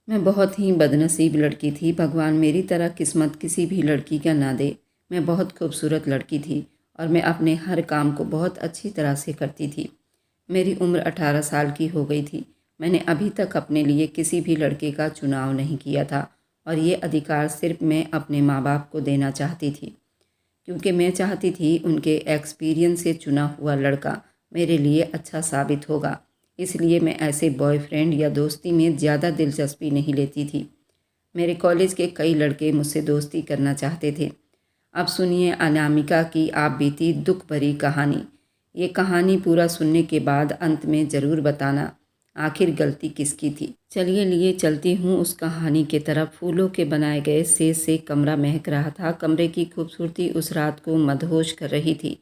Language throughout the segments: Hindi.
मैं बहुत ही बदनसीब लड़की थी। भगवान मेरी तरह किस्मत किसी भी लड़की का ना दे। मैं बहुत खूबसूरत लड़की थी और मैं अपने हर काम को बहुत अच्छी तरह से करती थी। मेरी उम्र 18 साल की हो गई थी। मैंने अभी तक अपने लिए किसी भी लड़के का चुनाव नहीं किया था और ये अधिकार सिर्फ मैं अपने माँ बाप को देना चाहती थी, क्योंकि मैं चाहती थी उनके एक्सपीरियंस से चुना हुआ लड़का मेरे लिए अच्छा साबित होगा। इसलिए मैं ऐसे बॉयफ्रेंड या दोस्ती में ज़्यादा दिलचस्पी नहीं लेती थी। मेरे कॉलेज के कई लड़के मुझसे दोस्ती करना चाहते थे। अब सुनिए अनामिका की आप बीती दुख भरी कहानी। ये कहानी पूरा सुनने के बाद अंत में ज़रूर बताना आखिर गलती किसकी थी। चलिए लिए चलती हूँ उस कहानी के तरफ। फूलों के बनाए गए सेज से कमरा महक रहा था। कमरे की खूबसूरती उस रात को मदहोश कर रही थी।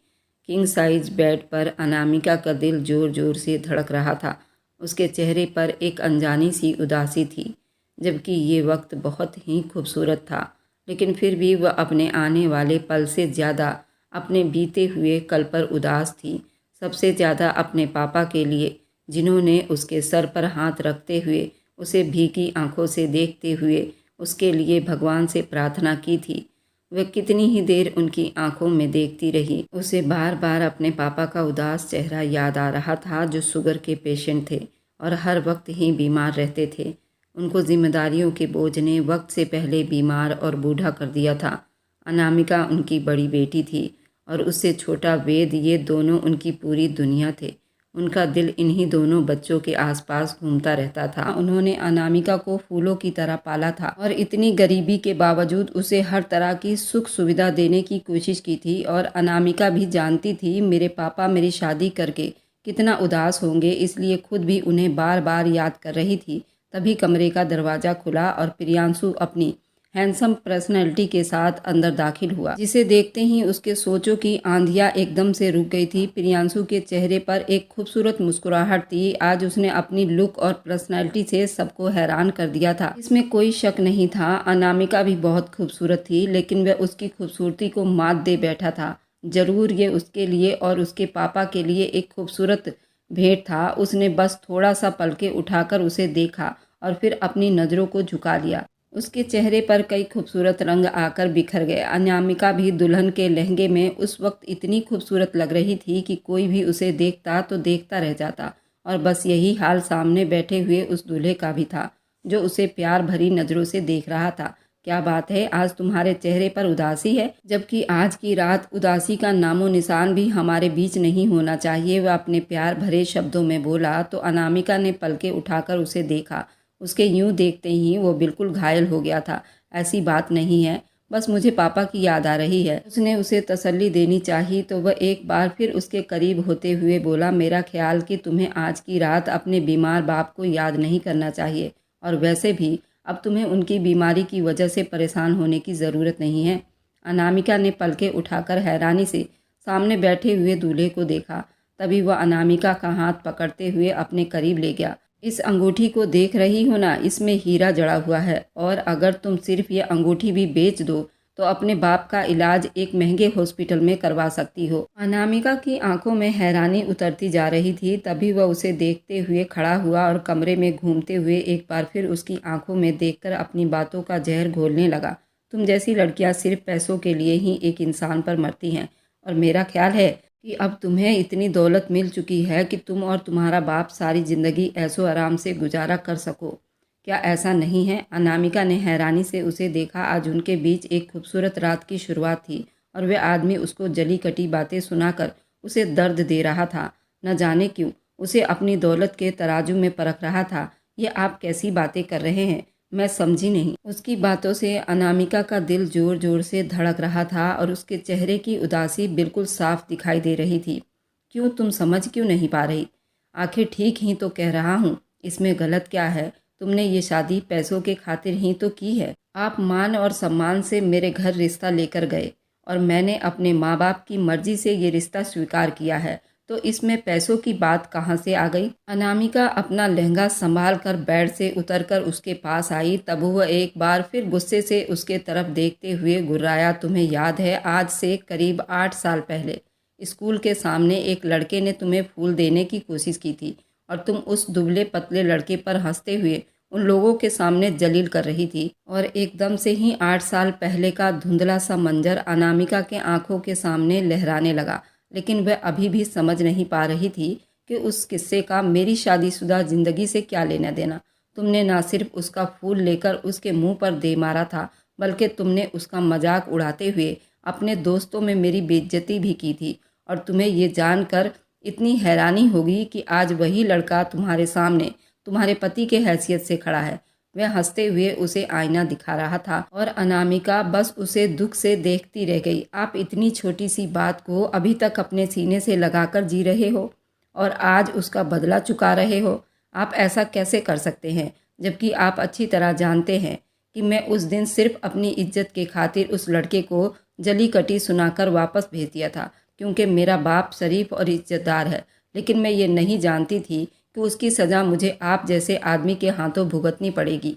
किंग साइज बेड पर अनामिका का दिल ज़ोर ज़ोर से धड़क रहा था। उसके चेहरे पर एक अनजानी सी उदासी थी, जबकि ये वक्त बहुत ही खूबसूरत था। लेकिन फिर भी वह अपने आने वाले पल से ज़्यादा अपने बीते हुए कल पर उदास थी। सबसे ज़्यादा अपने पापा के लिए, जिन्होंने उसके सर पर हाथ रखते हुए, उसे भीगी आंखों से देखते हुए उसके लिए भगवान से प्रार्थना की थी। वह कितनी ही देर उनकी आंखों में देखती रही। उसे बार बार अपने पापा का उदास चेहरा याद आ रहा था, जो शुगर के पेशेंट थे और हर वक्त ही बीमार रहते थे। उनको जिम्मेदारियों के बोझ ने वक्त से पहले बीमार और बूढ़ा कर दिया था। अनामिका उनकी बड़ी बेटी थी और उससे छोटा वेद, ये दोनों उनकी पूरी दुनिया थे। उनका दिल इन्हीं दोनों बच्चों के आसपास घूमता रहता था। उन्होंने अनामिका को फूलों की तरह पाला था और इतनी गरीबी के बावजूद उसे हर तरह की सुख सुविधा देने की कोशिश की थी। और अनामिका भी जानती थी मेरे पापा मेरी शादी करके कितना उदास होंगे, इसलिए खुद भी उन्हें बार बार याद कर रही थी। तभी कमरे का दरवाज़ा खुला और प्रियांशु अपनी हैंडसम पर्सनैलिटी के साथ अंदर दाखिल हुआ, जिसे देखते ही उसके सोचों की आंधियां एकदम से रुक गई थी। प्रियांशु के चेहरे पर एक खूबसूरत मुस्कुराहट थी। आज उसने अपनी लुक और पर्सनैलिटी से सबको हैरान कर दिया था। इसमें कोई शक नहीं था, अनामिका भी बहुत खूबसूरत थी, लेकिन वह उसकी खूबसूरती को मात दे बैठा था। जरूर ये उसके लिए और उसके पापा के लिए एक खूबसूरत भेंट था। उसने बस थोड़ा सा पलके उठाकर उसे देखा और फिर अपनी नज़रों को झुका लिया। उसके चेहरे पर कई खूबसूरत रंग आकर बिखर गए। अनामिका भी दुल्हन के लहंगे में उस वक्त इतनी खूबसूरत लग रही थी कि कोई भी उसे देखता तो देखता रह जाता। और बस यही हाल सामने बैठे हुए उस दूल्हे का भी था, जो उसे प्यार भरी नज़रों से देख रहा था। क्या बात है, आज तुम्हारे चेहरे पर उदासी है? जबकि आज की रात उदासी का नामो निशान भी हमारे बीच नहीं होना चाहिए, वह अपने प्यार भरे शब्दों में बोला। तो अनामिका ने पलके उठाकर उसे देखा। उसके यूं देखते ही वो बिल्कुल घायल हो गया था। ऐसी बात नहीं है, बस मुझे पापा की याद आ रही है। उसने उसे तसल्ली देनी चाहिए तो वह एक बार फिर उसके करीब होते हुए बोला, मेरा ख्याल कि तुम्हें आज की रात अपने बीमार बाप को याद नहीं करना चाहिए, और वैसे भी अब तुम्हें उनकी बीमारी की वजह से परेशान होने की ज़रूरत नहीं है। अनामिका ने पलके उठाकर हैरानी से सामने बैठे हुए दूल्हे को देखा। तभी वह अनामिका का हाथ पकड़ते हुए अपने करीब ले गया। इस अंगूठी को देख रही हो ना, इसमें हीरा जड़ा हुआ है, और अगर तुम सिर्फ ये अंगूठी भी बेच दो तो अपने बाप का इलाज एक महंगे हॉस्पिटल में करवा सकती हो। अनामिका की आंखों में हैरानी उतरती जा रही थी। तभी वह उसे देखते हुए खड़ा हुआ और कमरे में घूमते हुए एक बार फिर उसकी आंखों में देखकर अपनी बातों का जहर घोलने लगा। तुम जैसी लड़कियां सिर्फ पैसों के लिए ही एक इंसान पर मरती हैं, और मेरा ख्याल है कि अब तुम्हें इतनी दौलत मिल चुकी है कि तुम और तुम्हारा बाप सारी ज़िंदगी ऐशो आराम से गुजारा कर सको। क्या ऐसा नहीं है? अनामिका ने हैरानी से उसे देखा। आज उनके बीच एक खूबसूरत रात की शुरुआत थी और वह आदमी उसको जली कटी बातें सुनाकर उसे दर्द दे रहा था। न जाने क्यों उसे अपनी दौलत के तराजू में परख रहा था। ये आप कैसी बातें कर रहे हैं? मैं समझी नहीं। उसकी बातों से अनामिका का दिल जोर जोर से धड़क रहा था और उसके चेहरे की उदासी बिल्कुल साफ दिखाई दे रही थी। क्यों, तुम समझ क्यों नहीं पा रही? आखिर ठीक ही तो कह रहा हूँ, इसमें गलत क्या है? तुमने ये शादी पैसों के खातिर ही तो की है। आप मान और सम्मान से मेरे घर रिश्ता लेकर गए और मैंने अपने माँ बाप की मर्जी से ये रिश्ता स्वीकार किया है, तो इसमें पैसों की बात कहाँ से आ गई? अनामिका अपना लहंगा संभाल कर बेड से उतरकर उसके पास आई। तब वह एक बार फिर गुस्से से उसके तरफ देखते हुए गुर्राया, तुम्हें याद है आज से करीब 8 साल पहले स्कूल के सामने एक लड़के ने तुम्हें फूल देने की कोशिश की थी और तुम उस दुबले पतले लड़के पर हंसते हुए उन लोगों के सामने जलील कर रही थी और एकदम से ही 8 साल पहले का धुंधला सा मंजर अनामिका के आंखों के सामने लहराने लगा। लेकिन वह अभी भी समझ नहीं पा रही थी कि उस किस्से का मेरी शादीशुदा ज़िंदगी से क्या लेना देना। तुमने ना सिर्फ उसका फूल लेकर उसके मुंह पर दे मारा था, बल्कि तुमने उसका मजाक उड़ाते हुए अपने दोस्तों में मेरी बेइज्जती भी की थी। और तुम्हें ये जानकर इतनी हैरानी होगी कि आज वही लड़का तुम्हारे सामने तुम्हारे पति के हैसियत से खड़ा है। वह हंसते हुए उसे आईना दिखा रहा था और अनामिका बस उसे दुख से देखती रह गई। आप इतनी छोटी सी बात को अभी तक अपने सीने से लगाकर जी रहे हो और आज उसका बदला चुका रहे हो। आप ऐसा कैसे कर सकते हैं, जबकि आप अच्छी तरह जानते हैं कि मैं उस दिन सिर्फ अपनी इज्जत के खातिर उस लड़के को जली कटी सुनाकर वापस भेज दिया था, क्योंकि मेरा बाप शरीफ और इज्जतदार है। लेकिन मैं ये नहीं जानती थी कि उसकी सज़ा मुझे आप जैसे आदमी के हाथों भुगतनी पड़ेगी।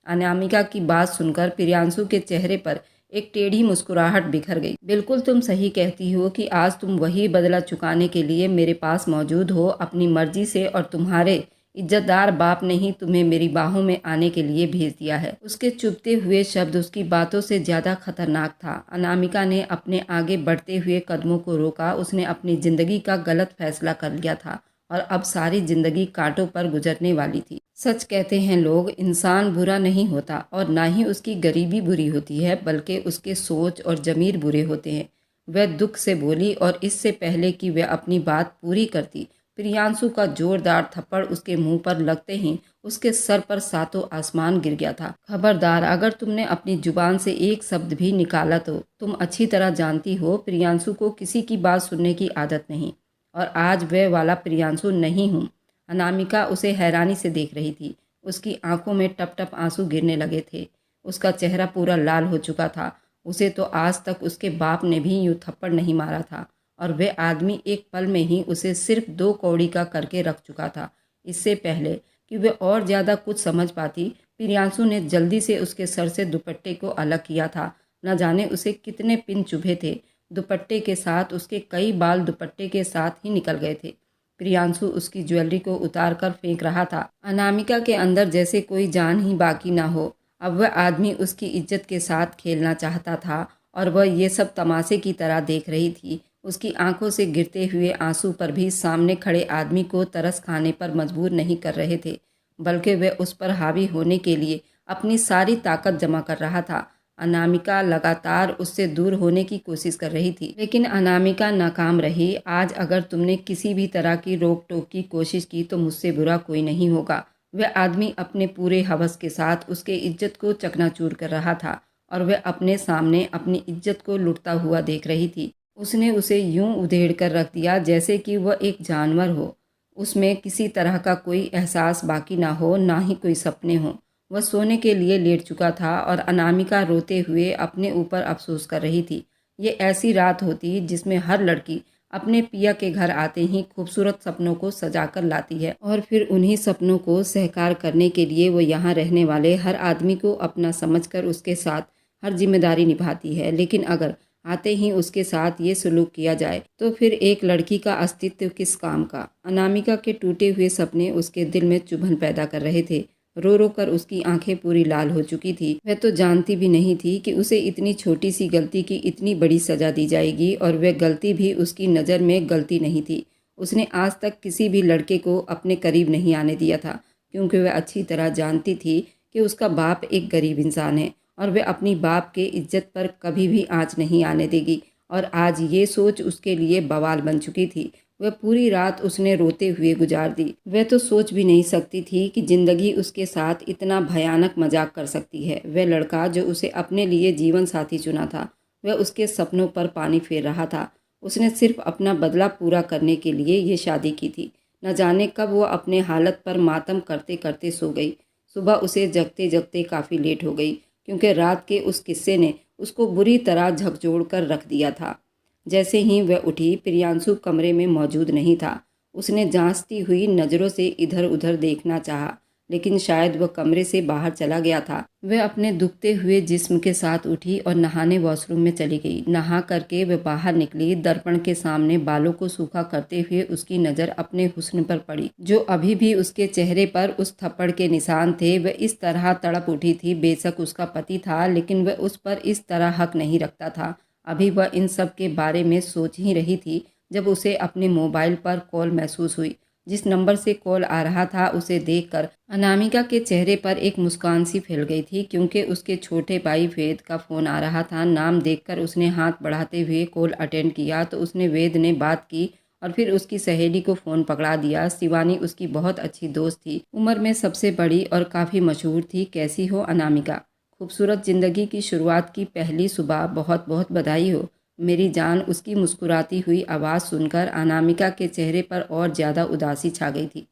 अनामिका की बात सुनकर प्रियांशु के चेहरे पर एक टेढ़ी मुस्कुराहट बिखर गई। बिल्कुल तुम सही कहती हो कि आज तुम वही बदला चुकाने के लिए मेरे पास मौजूद हो अपनी मर्जी से, और तुम्हारे इज्जतदार बाप ने ही तुम्हें मेरी बाहों में आने के लिए भेज दिया है। उसके चुभते हुए शब्द उसकी बातों से ज्यादा खतरनाक था। अनामिका ने अपने आगे बढ़ते हुए कदमों को रोका। उसने अपनी जिंदगी का गलत फैसला कर लिया था और अब सारी जिंदगी कांटों पर गुजरने वाली थी। सच कहते हैं लोग, इंसान बुरा नहीं होता और ना ही उसकी गरीबी बुरी होती है, बल्कि उसके सोच और जमीर बुरे होते हैं। वह दुख से बोली और इससे पहले कि वह अपनी बात पूरी करती, प्रियांशु का जोरदार थप्पड़ उसके मुंह पर लगते ही उसके सर पर सातों आसमान गिर गया था। खबरदार, अगर तुमने अपनी जुबान से एक शब्द भी निकाला तो तुम अच्छी तरह जानती हो प्रियांशु को किसी की बात सुनने की आदत नहीं, और आज वह वाला प्रियांशु नहीं हूँ। अनामिका उसे हैरानी से देख रही थी। उसकी आंखों में टप टप आंसू गिरने लगे थे। उसका चेहरा पूरा लाल हो चुका था। उसे तो आज तक उसके बाप ने भी यूं थप्पड़ नहीं मारा था, और वह आदमी एक पल में ही उसे सिर्फ 2 कौड़ी का करके रख चुका था। इससे पहले कि वह और ज़्यादा कुछ समझ पाती, प्रियांशु ने जल्दी से उसके सर से दुपट्टे को अलग किया था। न जाने उसे कितने पिन चुभे थे। दुपट्टे के साथ उसके कई बाल दुपट्टे के साथ ही निकल गए थे। प्रियांशु उसकी ज्वेलरी को उतार कर फेंक रहा था। अनामिका के अंदर जैसे कोई जान ही बाकी ना हो। अब वह आदमी उसकी इज्जत के साथ खेलना चाहता था और वह ये सब तमाशे की तरह देख रही थी। उसकी आंखों से गिरते हुए आंसू पर भी सामने खड़े आदमी को तरस खाने पर मजबूर नहीं कर रहे थे, बल्कि वह उस पर हावी होने के लिए अपनी सारी ताकत जमा कर रहा था। अनामिका लगातार उससे दूर होने की कोशिश कर रही थी, लेकिन अनामिका नाकाम रही। आज अगर तुमने किसी भी तरह की रोक टोक की कोशिश की तो मुझसे बुरा कोई नहीं होगा। वह आदमी अपने पूरे हवस के साथ उसके इज्जत को चकनाचूर कर रहा था और वह अपने सामने अपनी इज्जत को लुटता हुआ देख रही थी। उसने उसे यूं उधेड़ कर रख दिया जैसे कि वह एक जानवर हो। उसमें किसी तरह का कोई एहसास बाकी ना हो, ना ही कोई सपने हों। वह सोने के लिए लेट चुका था और अनामिका रोते हुए अपने ऊपर अफसोस कर रही थी। ये ऐसी रात होती जिसमें हर लड़की अपने पिया के घर आते ही खूबसूरत सपनों को सजाकर लाती है और फिर उन्हीं सपनों को साकार करने के लिए वो यहाँ रहने वाले हर आदमी को अपना समझकर उसके साथ हर जिम्मेदारी निभाती है। लेकिन अगर आते ही उसके साथ ये सलूक किया जाए तो फिर एक लड़की का अस्तित्व किस काम का। अनामिका के टूटे हुए सपने उसके दिल में चुभन पैदा कर रहे थे। रो रो कर उसकी आंखें पूरी लाल हो चुकी थी। वह तो जानती भी नहीं थी कि उसे इतनी छोटी सी गलती की इतनी बड़ी सजा दी जाएगी, और वह गलती भी उसकी नज़र में गलती नहीं थी। उसने आज तक किसी भी लड़के को अपने करीब नहीं आने दिया था, क्योंकि वह अच्छी तरह जानती थी कि उसका बाप एक गरीब इंसान है और वह अपनी बाप के इज्जत पर कभी भी आँच नहीं आने देगी। और आज ये सोच उसके लिए बवाल बन चुकी थी। वह पूरी रात उसने रोते हुए गुजार दी। वह तो सोच भी नहीं सकती थी कि जिंदगी उसके साथ इतना भयानक मजाक कर सकती है। वह लड़का जो उसे अपने लिए जीवन साथी चुना था, वह उसके सपनों पर पानी फेर रहा था। उसने सिर्फ अपना बदला पूरा करने के लिए ये शादी की थी। न जाने कब वो अपने हालत पर मातम करते करते सो गई। सुबह उसे जगते जगते काफ़ी लेट हो गई, क्योंकि रात के उस किस्से ने उसको बुरी तरह झकझोर कर रख दिया था। जैसे ही वह उठी, प्रियांशु कमरे में मौजूद नहीं था। उसने जांचती हुई नज़रों से इधर उधर देखना चाहा, लेकिन शायद वह कमरे से बाहर चला गया था। वह अपने दुखते हुए जिस्म के साथ उठी और नहाने वॉशरूम में चली गई। नहा करके वह बाहर निकली। दर्पण के सामने बालों को सूखा करते हुए उसकी नज़र अपने हुस्न पर पड़ी, जो अभी भी उसके चेहरे पर उस थप्पड़ के निशान थे। वह इस तरह तड़प उठी थी। बेशक उसका पति था, लेकिन वह उस पर इस तरह हक नहीं रखता था। अभी वह इन सब के बारे में सोच ही रही थी जब उसे अपने मोबाइल पर कॉल महसूस हुई। जिस नंबर से कॉल आ रहा था उसे देखकर अनामिका के चेहरे पर एक मुस्कान सी फैल गई थी, क्योंकि उसके छोटे भाई वेद का फ़ोन आ रहा था। नाम देखकर उसने हाथ बढ़ाते हुए कॉल अटेंड किया तो उसने वेद ने बात की और फिर उसकी सहेली को फ़ोन पकड़ा दिया। शिवानी उसकी बहुत अच्छी दोस्त थी, उम्र में सबसे बड़ी और काफ़ी मशहूर थी। कैसी हो अनामिका? खूबसूरत ज़िंदगी की शुरुआत की पहली सुबह, बहुत बहुत बधाई हो मेरी जान। उसकी मुस्कुराती हुई आवाज़ सुनकर अनामिका के चेहरे पर और ज़्यादा उदासी छा गई थी।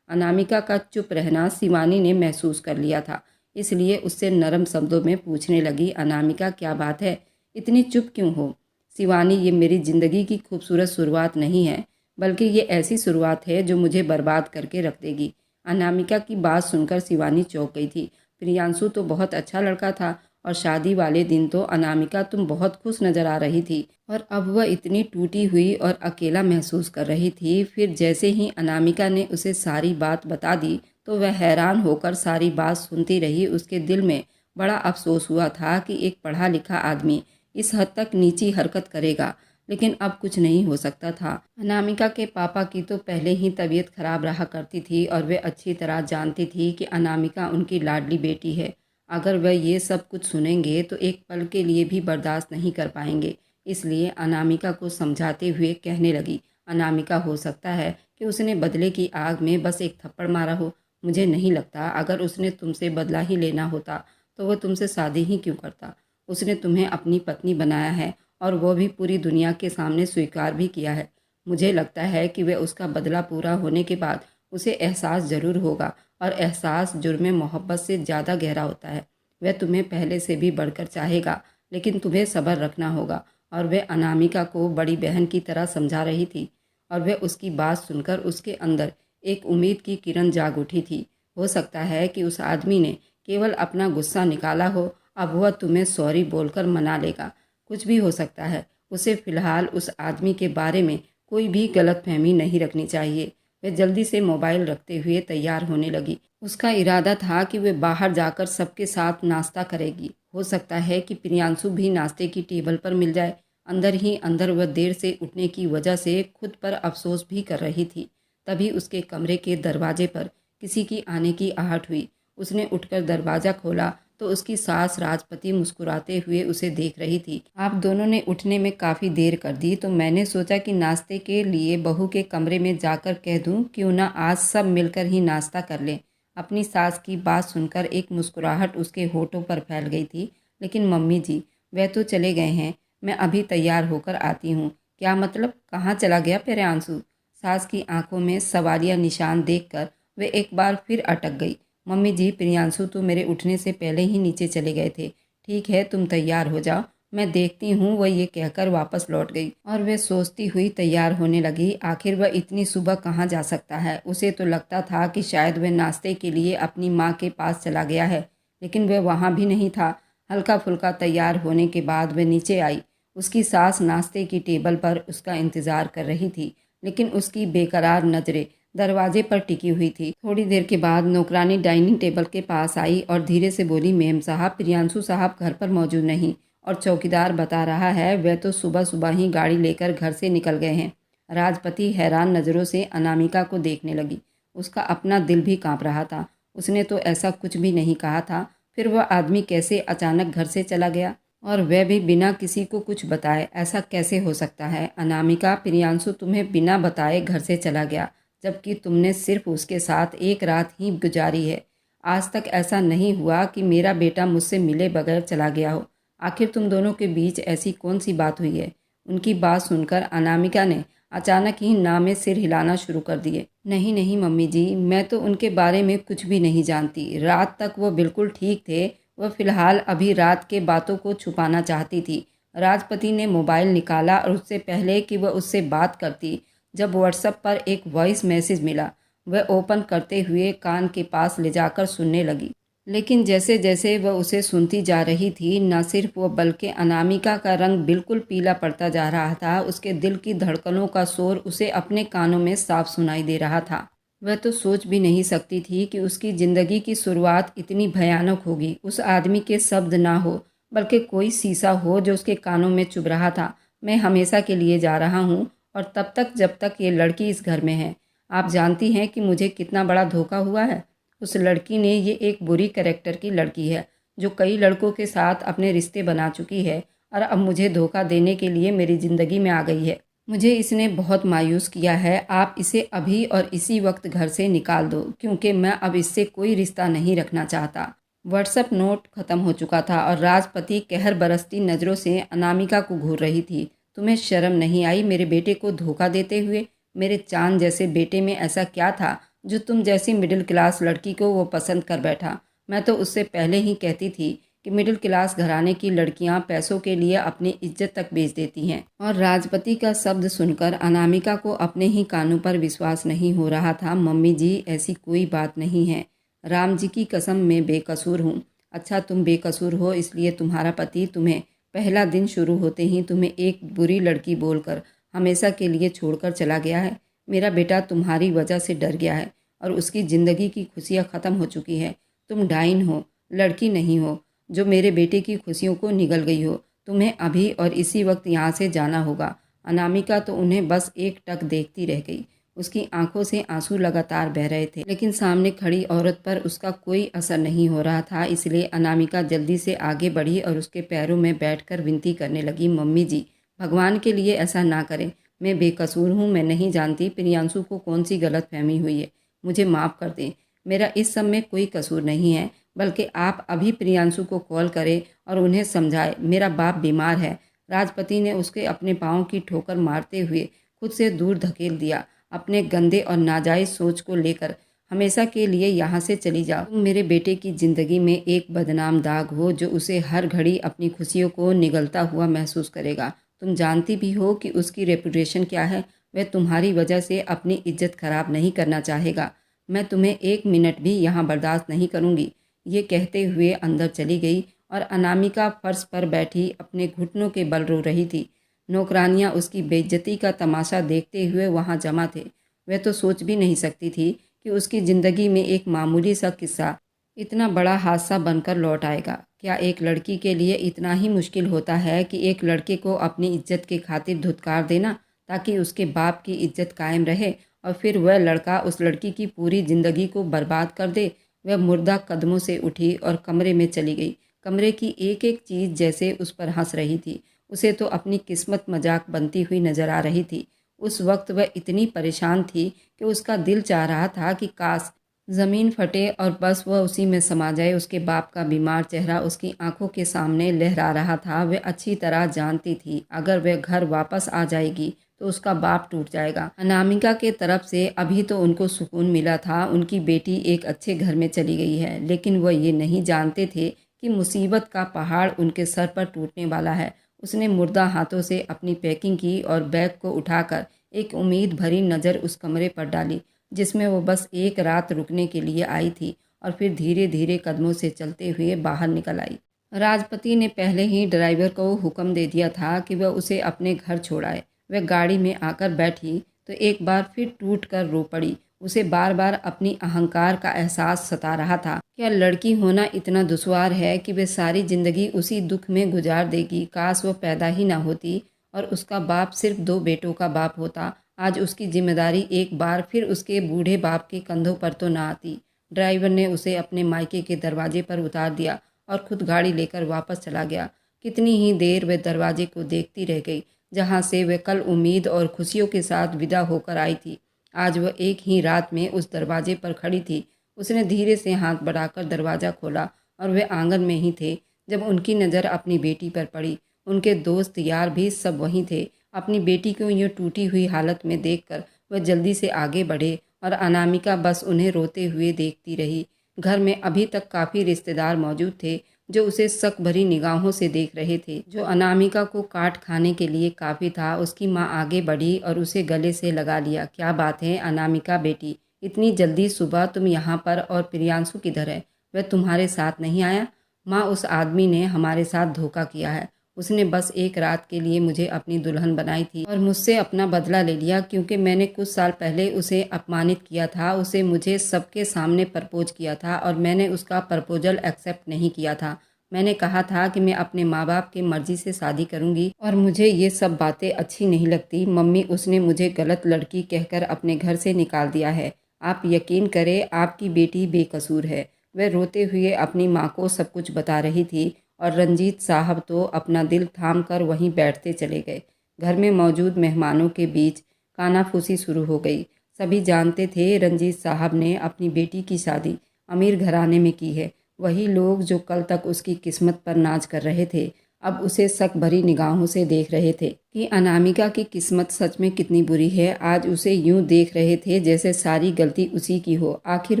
अनामिका का चुप रहना शिवानी ने महसूस कर लिया था, इसलिए उससे नरम शब्दों में पूछने लगी, अनामिका क्या बात है, इतनी चुप क्यों हो? शिवानी, ये मेरी ज़िंदगी की खूबसूरत शुरुआत नहीं है, बल्कि ये ऐसी शुरुआत है जो मुझे बर्बाद करके रख देगी। अनामिका की बात सुनकर शिवानी चौंक गई थी। प्रियांशु तो बहुत अच्छा लड़का था और शादी वाले दिन तो अनामिका तुम बहुत खुश नज़र आ रही थी, और अब वह इतनी टूटी हुई और अकेला महसूस कर रही थी। फिर जैसे ही अनामिका ने उसे सारी बात बता दी तो वह हैरान होकर सारी बात सुनती रही। उसके दिल में बड़ा अफसोस हुआ था कि एक पढ़ा लिखा आदमी इस हद तक नीची हरकत करेगा, लेकिन अब कुछ नहीं हो सकता था। अनामिका के पापा की तो पहले ही तबीयत खराब रहा करती थी और वे अच्छी तरह जानती थी कि अनामिका उनकी लाडली बेटी है। अगर वह ये सब कुछ सुनेंगे तो एक पल के लिए भी बर्दाश्त नहीं कर पाएंगे। इसलिए अनामिका को समझाते हुए कहने लगी, अनामिका, हो सकता है कि उसने बदले की आग में बस एक थप्पड़ मारा हो। मुझे नहीं लगता अगर उसने तुमसे बदला ही लेना होता तो वह तुमसे शादी ही क्यों करता। उसने तुम्हें अपनी पत्नी बनाया है और वो भी पूरी दुनिया के सामने स्वीकार भी किया है। मुझे लगता है कि वह उसका बदला पूरा होने के बाद उसे एहसास ज़रूर होगा, और एहसास जुर्म मोहब्बत से ज़्यादा गहरा होता है। वह तुम्हें पहले से भी बढ़कर चाहेगा, लेकिन तुम्हें सब्र रखना होगा। और वह अनामिका को बड़ी बहन की तरह समझा रही थी, और वह उसकी बात सुनकर उसके अंदर एक उम्मीद की किरण जाग उठी थी। हो सकता है कि उस आदमी ने केवल अपना गुस्सा निकाला हो, अब वह तुम्हें सॉरी बोलकर मना लेगा। कुछ भी हो सकता है। उसे फ़िलहाल उस आदमी के बारे में कोई भी गलतफहमी नहीं रखनी चाहिए। वह जल्दी से मोबाइल रखते हुए तैयार होने लगी। उसका इरादा था कि वह बाहर जाकर सबके साथ नाश्ता करेगी। हो सकता है कि प्रियांशु भी नाश्ते की टेबल पर मिल जाए। अंदर ही अंदर वह देर से उठने की वजह से खुद पर अफसोस भी कर रही थी। तभी उसके कमरे के दरवाजे पर किसी की आने की आहट हुई। उसने उठकर दरवाज़ा खोला तो उसकी सास राजपति मुस्कुराते हुए उसे देख रही थी। आप दोनों ने उठने में काफ़ी देर कर दी, तो मैंने सोचा कि नाश्ते के लिए बहू के कमरे में जाकर कह दूं, क्यों ना आज सब मिलकर ही नाश्ता कर लें। अपनी सास की बात सुनकर एक मुस्कुराहट उसके होठों पर फैल गई थी। लेकिन मम्मी जी, वह तो चले गए हैं, मैं अभी तैयार होकर आती हूँ। क्या मतलब, कहाँ चला गया प्रियांशु? सास की आंखों में सवालिया निशान देखकर वे एक बार फिर अटक गई। मम्मी जी, प्रियांशु तो मेरे उठने से पहले ही नीचे चले गए थे। ठीक है, तुम तैयार हो जाओ, मैं देखती हूँ। वह ये कहकर वापस लौट गई और वह सोचती हुई तैयार होने लगी। आखिर वह इतनी सुबह कहाँ जा सकता है? उसे तो लगता था कि शायद वह नाश्ते के लिए अपनी माँ के पास चला गया है, लेकिन वह वहाँ भी नहीं था। हल्का फुल्का तैयार होने के बाद वह नीचे आई। उसकी सास नाश्ते की टेबल पर उसका इंतज़ार कर रही थी, लेकिन उसकी बेकरार नज़रें दरवाजे पर टिकी हुई थी। थोड़ी देर के बाद नौकरानी डाइनिंग टेबल के पास आई और धीरे से बोली, मेम साहब, प्रियांशु साहब घर पर मौजूद नहीं, और चौकीदार बता रहा है वह तो सुबह सुबह ही गाड़ी लेकर घर से निकल गए हैं। राजपति हैरान नज़रों से अनामिका को देखने लगी। उसका अपना दिल भी कांप रहा था। उसने तो ऐसा कुछ भी नहीं कहा था। फिर वह आदमी कैसे अचानक घर से चला गया, और वह भी बिना किसी को कुछ बताए? ऐसा कैसे हो सकता है? अनामिका, प्रियांशु तुम्हें बिना बताए घर से चला गया, जबकि तुमने सिर्फ उसके साथ एक रात ही गुजारी है। आज तक ऐसा नहीं हुआ कि मेरा बेटा मुझसे मिले बगैर चला गया हो। आखिर तुम दोनों के बीच ऐसी कौन सी बात हुई है? उनकी बात सुनकर अनामिका ने अचानक ही ना में सिर हिलाना शुरू कर दिए। नहीं नहीं मम्मी जी, मैं तो उनके बारे में कुछ भी नहीं जानती। रात तक वो बिल्कुल ठीक थे। वह फिलहाल अभी रात के बातों को छुपाना चाहती थी। राजपति ने मोबाइल निकाला और उससे पहले कि वह उससे बात करती, जब व्हाट्सएप पर एक वॉइस मैसेज मिला, वह ओपन करते हुए कान के पास ले जाकर सुनने लगी। लेकिन जैसे जैसे वह उसे सुनती जा रही थी, न सिर्फ वो बल्कि अनामिका का रंग बिल्कुल पीला पड़ता जा रहा था। उसके दिल की धड़कनों का शोर उसे अपने कानों में साफ सुनाई दे रहा था। वह तो सोच भी नहीं सकती थी कि उसकी ज़िंदगी की शुरुआत इतनी भयानक होगी। उस आदमी के शब्द ना हो, बल्कि कोई शीशा हो जो उसके कानों में चुभ रहा था। मैं हमेशा के लिए जा रहा हूँ, और तब तक जब तक ये लड़की इस घर में है। आप जानती हैं कि मुझे कितना बड़ा धोखा हुआ है। उस लड़की ने, ये एक बुरी कैरेक्टर की लड़की है जो कई लड़कों के साथ अपने रिश्ते बना चुकी है, और अब मुझे धोखा देने के लिए मेरी ज़िंदगी में आ गई है। मुझे इसने बहुत मायूस किया है। आप इसे अभी और इसी वक्त घर से निकाल दो, क्योंकि मैं अब इससे कोई रिश्ता नहीं रखना चाहता। व्हाट्सएप नोट ख़त्म हो चुका था और राजपति कहर बरसती नज़रों से अनामिका को घूर रही थी। तुम्हें शर्म नहीं आई मेरे बेटे को धोखा देते हुए? मेरे चांद जैसे बेटे में ऐसा क्या था जो तुम जैसी मिडिल क्लास लड़की को वो पसंद कर बैठा? मैं तो उससे पहले ही कहती थी कि मिडिल क्लास घराने की लड़कियां पैसों के लिए अपनी इज्जत तक बेच देती हैं। और राजपति का शब्द सुनकर अनामिका को अपने ही कानों पर विश्वास नहीं हो रहा था। मम्मी जी, ऐसी कोई बात नहीं है। राम जी की कसम, मैं बेकसूर हूँ। अच्छा, तुम बेकसूर हो इसलिए तुम्हारा पति तुम्हें पहला दिन शुरू होते ही तुम्हें एक बुरी लड़की बोलकर हमेशा के लिए छोड़कर चला गया है। मेरा बेटा तुम्हारी वजह से डर गया है और उसकी ज़िंदगी की खुशियाँ ख़त्म हो चुकी है। तुम डाइन हो, लड़की नहीं हो जो मेरे बेटे की खुशियों को निगल गई हो। तुम्हें अभी और इसी वक्त यहाँ से जाना होगा। अनामिका तो उन्हें बस एक टक देखती रह गई। उसकी आंखों से आंसू लगातार बह रहे थे, लेकिन सामने खड़ी औरत पर उसका कोई असर नहीं हो रहा था। इसलिए अनामिका जल्दी से आगे बढ़ी और उसके पैरों में बैठकर विनती करने लगी, मम्मी जी, भगवान के लिए ऐसा ना करें। मैं बेकसूर हूँ। मैं नहीं जानती प्रियांशु को कौन सी गलत फहमी हुई है। मुझे माफ़ कर दें। मेरा इस सब में कोई कसूर नहीं है, बल्कि आप अभी प्रियांशु को कॉल करें और उन्हें समझाएं मेरा बाप बीमार है। राजपति ने उसके अपने पाँव की ठोकर मारते हुए खुद से दूर धकेल दिया। अपने गंदे और नाजायज़ सोच को लेकर हमेशा के लिए यहाँ से चली जाओ। तुम मेरे बेटे की ज़िंदगी में एक बदनाम दाग हो जो उसे हर घड़ी अपनी खुशियों को निगलता हुआ महसूस करेगा। तुम जानती भी हो कि उसकी रेपुटेशन क्या है। वह तुम्हारी वजह से अपनी इज्जत खराब नहीं करना चाहेगा। मैं तुम्हें एक मिनट भी यहाँ बर्दाश्त नहीं करूँगी। ये कहते हुए अंदर चली गई और अनामिका फर्श पर बैठी अपने घुटनों के बल रो रही थी। नौकरानियाँ उसकी बेइज्जती का तमाशा देखते हुए वहाँ जमा थे। वह तो सोच भी नहीं सकती थी कि उसकी ज़िंदगी में एक मामूली सा किस्सा इतना बड़ा हादसा बनकर लौट आएगा। क्या एक लड़की के लिए इतना ही मुश्किल होता है कि एक लड़के को अपनी इज्जत के खातिर धुतकार देना ताकि उसके बाप की इज्जत कायम रहे, और फिर वह लड़का उस लड़की की पूरी ज़िंदगी को बर्बाद कर दे? वह मुर्दा कदमों से उठी और कमरे में चली गई। कमरे की एक एक चीज़ जैसे उस पर हंस रही थी। उसे तो अपनी किस्मत मजाक बनती हुई नजर आ रही थी। उस वक्त वह इतनी परेशान थी कि उसका दिल चाह रहा था कि काश ज़मीन फटे और बस वह उसी में समा जाए। उसके बाप का बीमार चेहरा उसकी आंखों के सामने लहरा रहा था। वह अच्छी तरह जानती थी अगर वह घर वापस आ जाएगी तो उसका बाप टूट जाएगा। अनामिका के तरफ से अभी तो उनको सुकून मिला था, उनकी बेटी एक अच्छे घर में चली गई है, लेकिन वह ये नहीं जानते थे कि मुसीबत का पहाड़ उनके सर पर टूटने वाला है। उसने मुर्दा हाथों से अपनी पैकिंग की और बैग को उठाकर एक उम्मीद भरी नज़र उस कमरे पर डाली जिसमें वो बस एक रात रुकने के लिए आई थी, और फिर धीरे धीरे कदमों से चलते हुए बाहर निकल आई। राजपति ने पहले ही ड्राइवर को हुक्म दे दिया था कि वह उसे अपने घर छोड़ाए। वह गाड़ी में आकर बैठी तो एक बार फिर टूट कर रो पड़ी। उसे बार बार अपनी अहंकार का एहसास सता रहा था। क्या लड़की होना इतना दुश्वार है कि वह सारी ज़िंदगी उसी दुख में गुजार देगी? काश वो पैदा ही ना होती और उसका बाप सिर्फ 2 बेटों का बाप होता। आज उसकी जिम्मेदारी एक बार फिर उसके बूढ़े बाप के कंधों पर तो ना आती। ड्राइवर ने उसे अपने मायके के दरवाजे पर उतार दिया और खुद गाड़ी लेकर वापस चला गया। कितनी ही देर वह दरवाजे को देखती रह गई जहाँ से वह कल उम्मीद और खुशियों के साथ विदा होकर आई थी। आज वह एक ही रात में उस दरवाजे पर खड़ी थी। उसने धीरे से हाथ बढ़ाकर दरवाज़ा खोला और वे आंगन में ही थे जब उनकी नज़र अपनी बेटी पर पड़ी। उनके दोस्त यार भी सब वहीं थे। अपनी बेटी को यूँ टूटी हुई हालत में देखकर वह जल्दी से आगे बढ़े और अनामिका बस उन्हें रोते हुए देखती रही। घर में अभी तक काफ़ी रिश्तेदार मौजूद थे जो उसे शक भरी निगाहों से देख रहे थे। जो अनामिका को काट खाने के लिए काफ़ी था। उसकी माँ आगे बढ़ी और उसे गले से लगा लिया। क्या बात है अनामिका बेटी, इतनी जल्दी सुबह तुम यहाँ पर, और प्रियांशु किधर है? वह तुम्हारे साथ नहीं आया? माँ, उस आदमी ने हमारे साथ धोखा किया है। उसने बस एक रात के लिए मुझे अपनी दुल्हन बनाई थी और मुझसे अपना बदला ले लिया, क्योंकि मैंने कुछ साल पहले उसे अपमानित किया था। उसे मुझे सबके सामने प्रपोज किया था और मैंने उसका प्रपोजल एक्सेप्ट नहीं किया था। मैंने कहा था कि मैं अपने माँ बाप की मर्जी से शादी करूंगी और मुझे ये सब बातें अच्छी नहीं लगती। मम्मी, उसने मुझे गलत लड़की कहकर अपने घर से निकाल दिया है। आप यकीन करें, आपकी बेटी बेकसूर है। वह रोते हुए अपनी माँ को सब कुछ बता रही थी और रंजीत साहब तो अपना दिल थाम कर वहीं बैठते चले गए। घर में मौजूद मेहमानों के बीच कानाफूसी शुरू हो गई। सभी जानते थे रंजीत साहब ने अपनी बेटी की शादी अमीर घराने में की है। वही लोग जो कल तक उसकी किस्मत पर नाज कर रहे थे, अब उसे शक भरी निगाहों से देख रहे थे कि अनामिका की किस्मत सच में कितनी बुरी है। आज उसे यूं देख रहे थे जैसे सारी गलती उसी की हो। आखिर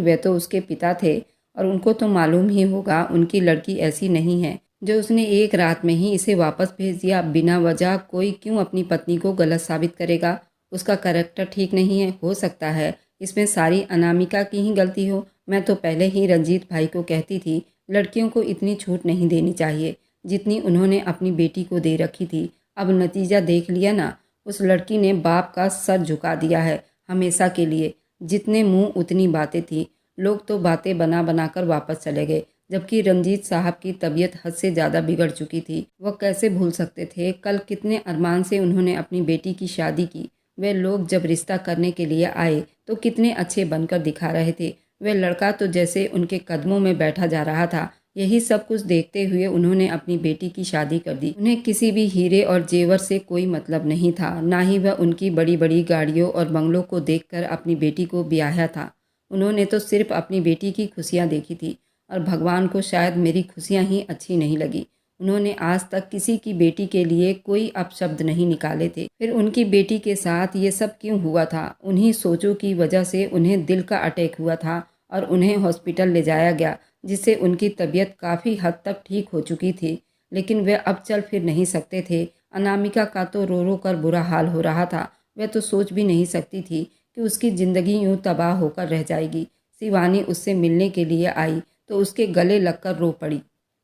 वे तो उसके पिता थे और उनको तो मालूम ही होगा उनकी लड़की ऐसी नहीं है जो उसने एक रात में ही इसे वापस भेज दिया। बिना वजह कोई क्यों अपनी पत्नी को गलत साबित करेगा? उसका करैक्टर ठीक नहीं है। हो सकता है इसमें सारी अनामिका की ही गलती हो। मैं तो पहले ही रंजीत भाई को कहती थी, लड़कियों को इतनी छूट नहीं देनी चाहिए जितनी उन्होंने अपनी बेटी को दे रखी थी। अब नतीजा देख लिया ना, उस लड़की ने बाप का सर झुका दिया है हमेशा के लिए। जितने मुंह उतनी बातें थी। लोग तो बातें बना बना कर वापस चले गए, जबकि रंजीत साहब की तबीयत हद से ज़्यादा बिगड़ चुकी थी। वह कैसे भूल सकते थे कल कितने अरमान से उन्होंने अपनी बेटी की शादी की। वे लोग जब रिश्ता करने के लिए आए तो कितने अच्छे बनकर दिखा रहे थे। वह लड़का तो जैसे उनके कदमों में बैठा जा रहा था। यही सब कुछ देखते हुए उन्होंने अपनी बेटी की शादी कर दी। उन्हें किसी भी हीरे और जेवर से कोई मतलब नहीं था, ना ही वह उनकी बड़ी बड़ी गाड़ियों और बंगलों को देखकर अपनी बेटी को ब्याहा था। उन्होंने तो सिर्फ अपनी बेटी की खुशियाँ देखी थी और भगवान को शायद मेरी खुशियाँ ही अच्छी नहीं लगी। उन्होंने आज तक किसी की बेटी के लिए कोई अपशब्द नहीं निकाले थे। फिर उनकी बेटी के साथ ये सब क्यों हुआ था? उन्हीं सोचों की वजह से उन्हें दिल का अटैक हुआ था और उन्हें हॉस्पिटल ले जाया गया, जिससे उनकी तबीयत काफ़ी हद तक ठीक हो चुकी थी। लेकिन वे अब चल फिर नहीं सकते थे। अनामिका का तो रो रो कर बुरा हाल हो रहा था। वह तो सोच भी नहीं सकती थी कि उसकी ज़िंदगी यूं तबाह होकर रह जाएगी। शिवानी उससे मिलने के लिए आई तो उसके गले लगकर रो पड़ी।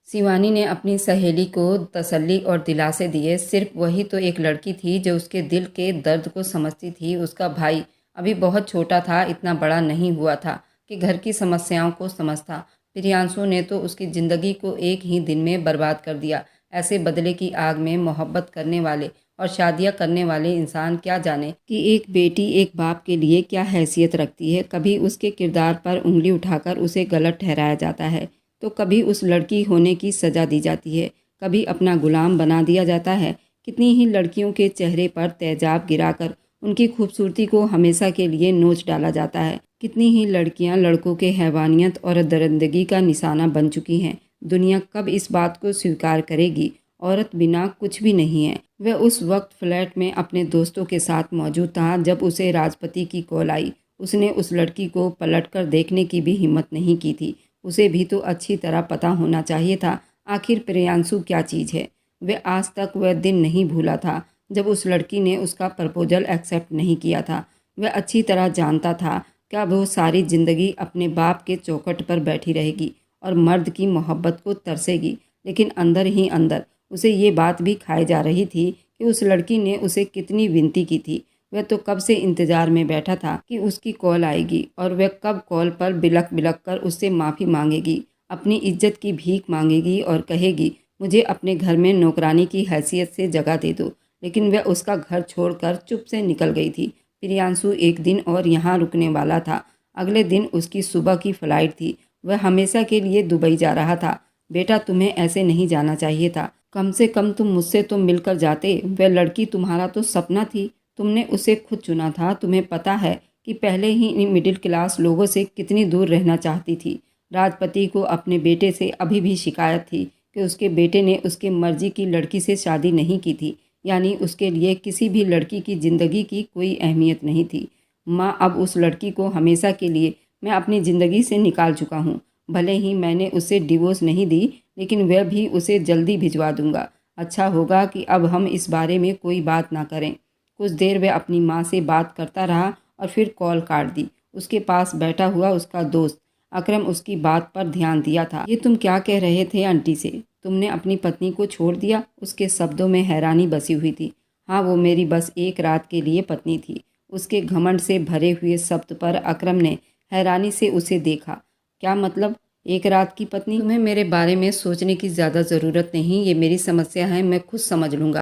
शिवानी ने अपनी सहेली को तसल्ली और दिलासे दिए। सिर्फ वही तो एक लड़की थी जो उसके दिल के दर्द को समझती थी। उसका भाई अभी बहुत छोटा था, इतना बड़ा नहीं हुआ था कि घर की समस्याओं को समझता। प्रियांशु ने तो उसकी ज़िंदगी को एक ही दिन में बर्बाद कर दिया। ऐसे बदले की आग में मोहब्बत करने वाले और शादियां करने वाले इंसान क्या जाने कि एक बेटी एक बाप के लिए क्या हैसियत रखती है। कभी उसके किरदार पर उंगली उठाकर उसे गलत ठहराया जाता है, तो कभी उस लड़की होने की सज़ा दी जाती है, कभी अपना गुलाम बना दिया जाता है। कितनी ही लड़कियों के चेहरे पर तेजाब गिराकर उनकी खूबसूरती को हमेशा के लिए नोच डाला जाता है। कितनी ही लड़कियां लड़कों के हैवानियत और दरिंदगी का निशाना बन चुकी हैं। दुनिया कब इस बात को स्वीकार करेगी? औरत बिना कुछ भी नहीं है। वह उस वक्त फ्लैट में अपने दोस्तों के साथ मौजूद था जब उसे राजपति की कॉल आई। उसने उस लड़की को पलटकर देखने की भी हिम्मत नहीं की थी। उसे भी तो अच्छी तरह पता होना चाहिए था आखिर प्रियांशु क्या चीज़ है। वह आज तक वह दिन नहीं भूला था जब उस लड़की ने उसका प्रपोजल एक्सेप्ट नहीं किया था। वह अच्छी तरह जानता था क्या वो सारी ज़िंदगी अपने बाप के चौखट पर बैठी रहेगी और मर्द की मोहब्बत को तरसेगी। लेकिन अंदर ही अंदर उसे ये बात भी खाई जा रही थी कि उस लड़की ने उसे कितनी विनती की थी। वह तो कब से इंतज़ार में बैठा था कि उसकी कॉल आएगी और वह कब कॉल पर बिलक बिलक कर उससे माफ़ी मांगेगी, अपनी इज्जत की भीख मांगेगी और कहेगी, मुझे अपने घर में नौकरानी की हैसियत से जगह दे दो। लेकिन वह उसका घर छोड़कर चुप से निकल गई थी। प्रियांशु एक दिन और यहाँ रुकने वाला था। अगले दिन उसकी सुबह की फ़्लाइट थी। वह हमेशा के लिए दुबई जा रहा था। बेटा, तुम्हें ऐसे नहीं जाना चाहिए था। कम से कम तुम मुझसे तो मिलकर जाते। वह लड़की तुम्हारा तो सपना थी। तुमने उसे खुद चुना था। तुम्हें पता है कि पहले ही इन मिडिल क्लास लोगों से कितनी दूर रहना चाहती थी। राजपति को अपने बेटे से अभी भी शिकायत थी कि उसके बेटे ने उसके मर्जी की लड़की से शादी नहीं की थी, यानी उसके लिए किसी भी लड़की की ज़िंदगी की कोई अहमियत नहीं थी। माँ, अब उस लड़की को हमेशा के लिए मैं अपनी ज़िंदगी से निकाल चुका हूँ। भले ही मैंने उसे डिवोर्स नहीं दी, लेकिन वह भी उसे जल्दी भिजवा दूंगा। अच्छा होगा कि अब हम इस बारे में कोई बात ना करें। कुछ देर वह अपनी माँ से बात करता रहा और फिर कॉल काट दी। उसके पास बैठा हुआ उसका दोस्त अकरम उसकी बात पर ध्यान दिया था। ये तुम क्या कह रहे थे आंटी से? तुमने अपनी पत्नी को छोड़ दिया? उसके शब्दों में हैरानी बसी हुई थी। हाँ, वो मेरी बस एक रात के लिए पत्नी थी। उसके घमंड से भरे हुए शब्द पर अकरम ने हैरानी से उसे देखा। क्या मतलब? एक रात की पत्नी? तुम्हें मेरे बारे में सोचने की ज़्यादा ज़रूरत नहीं, ये मेरी समस्या है, मैं खुद समझ लूँगा।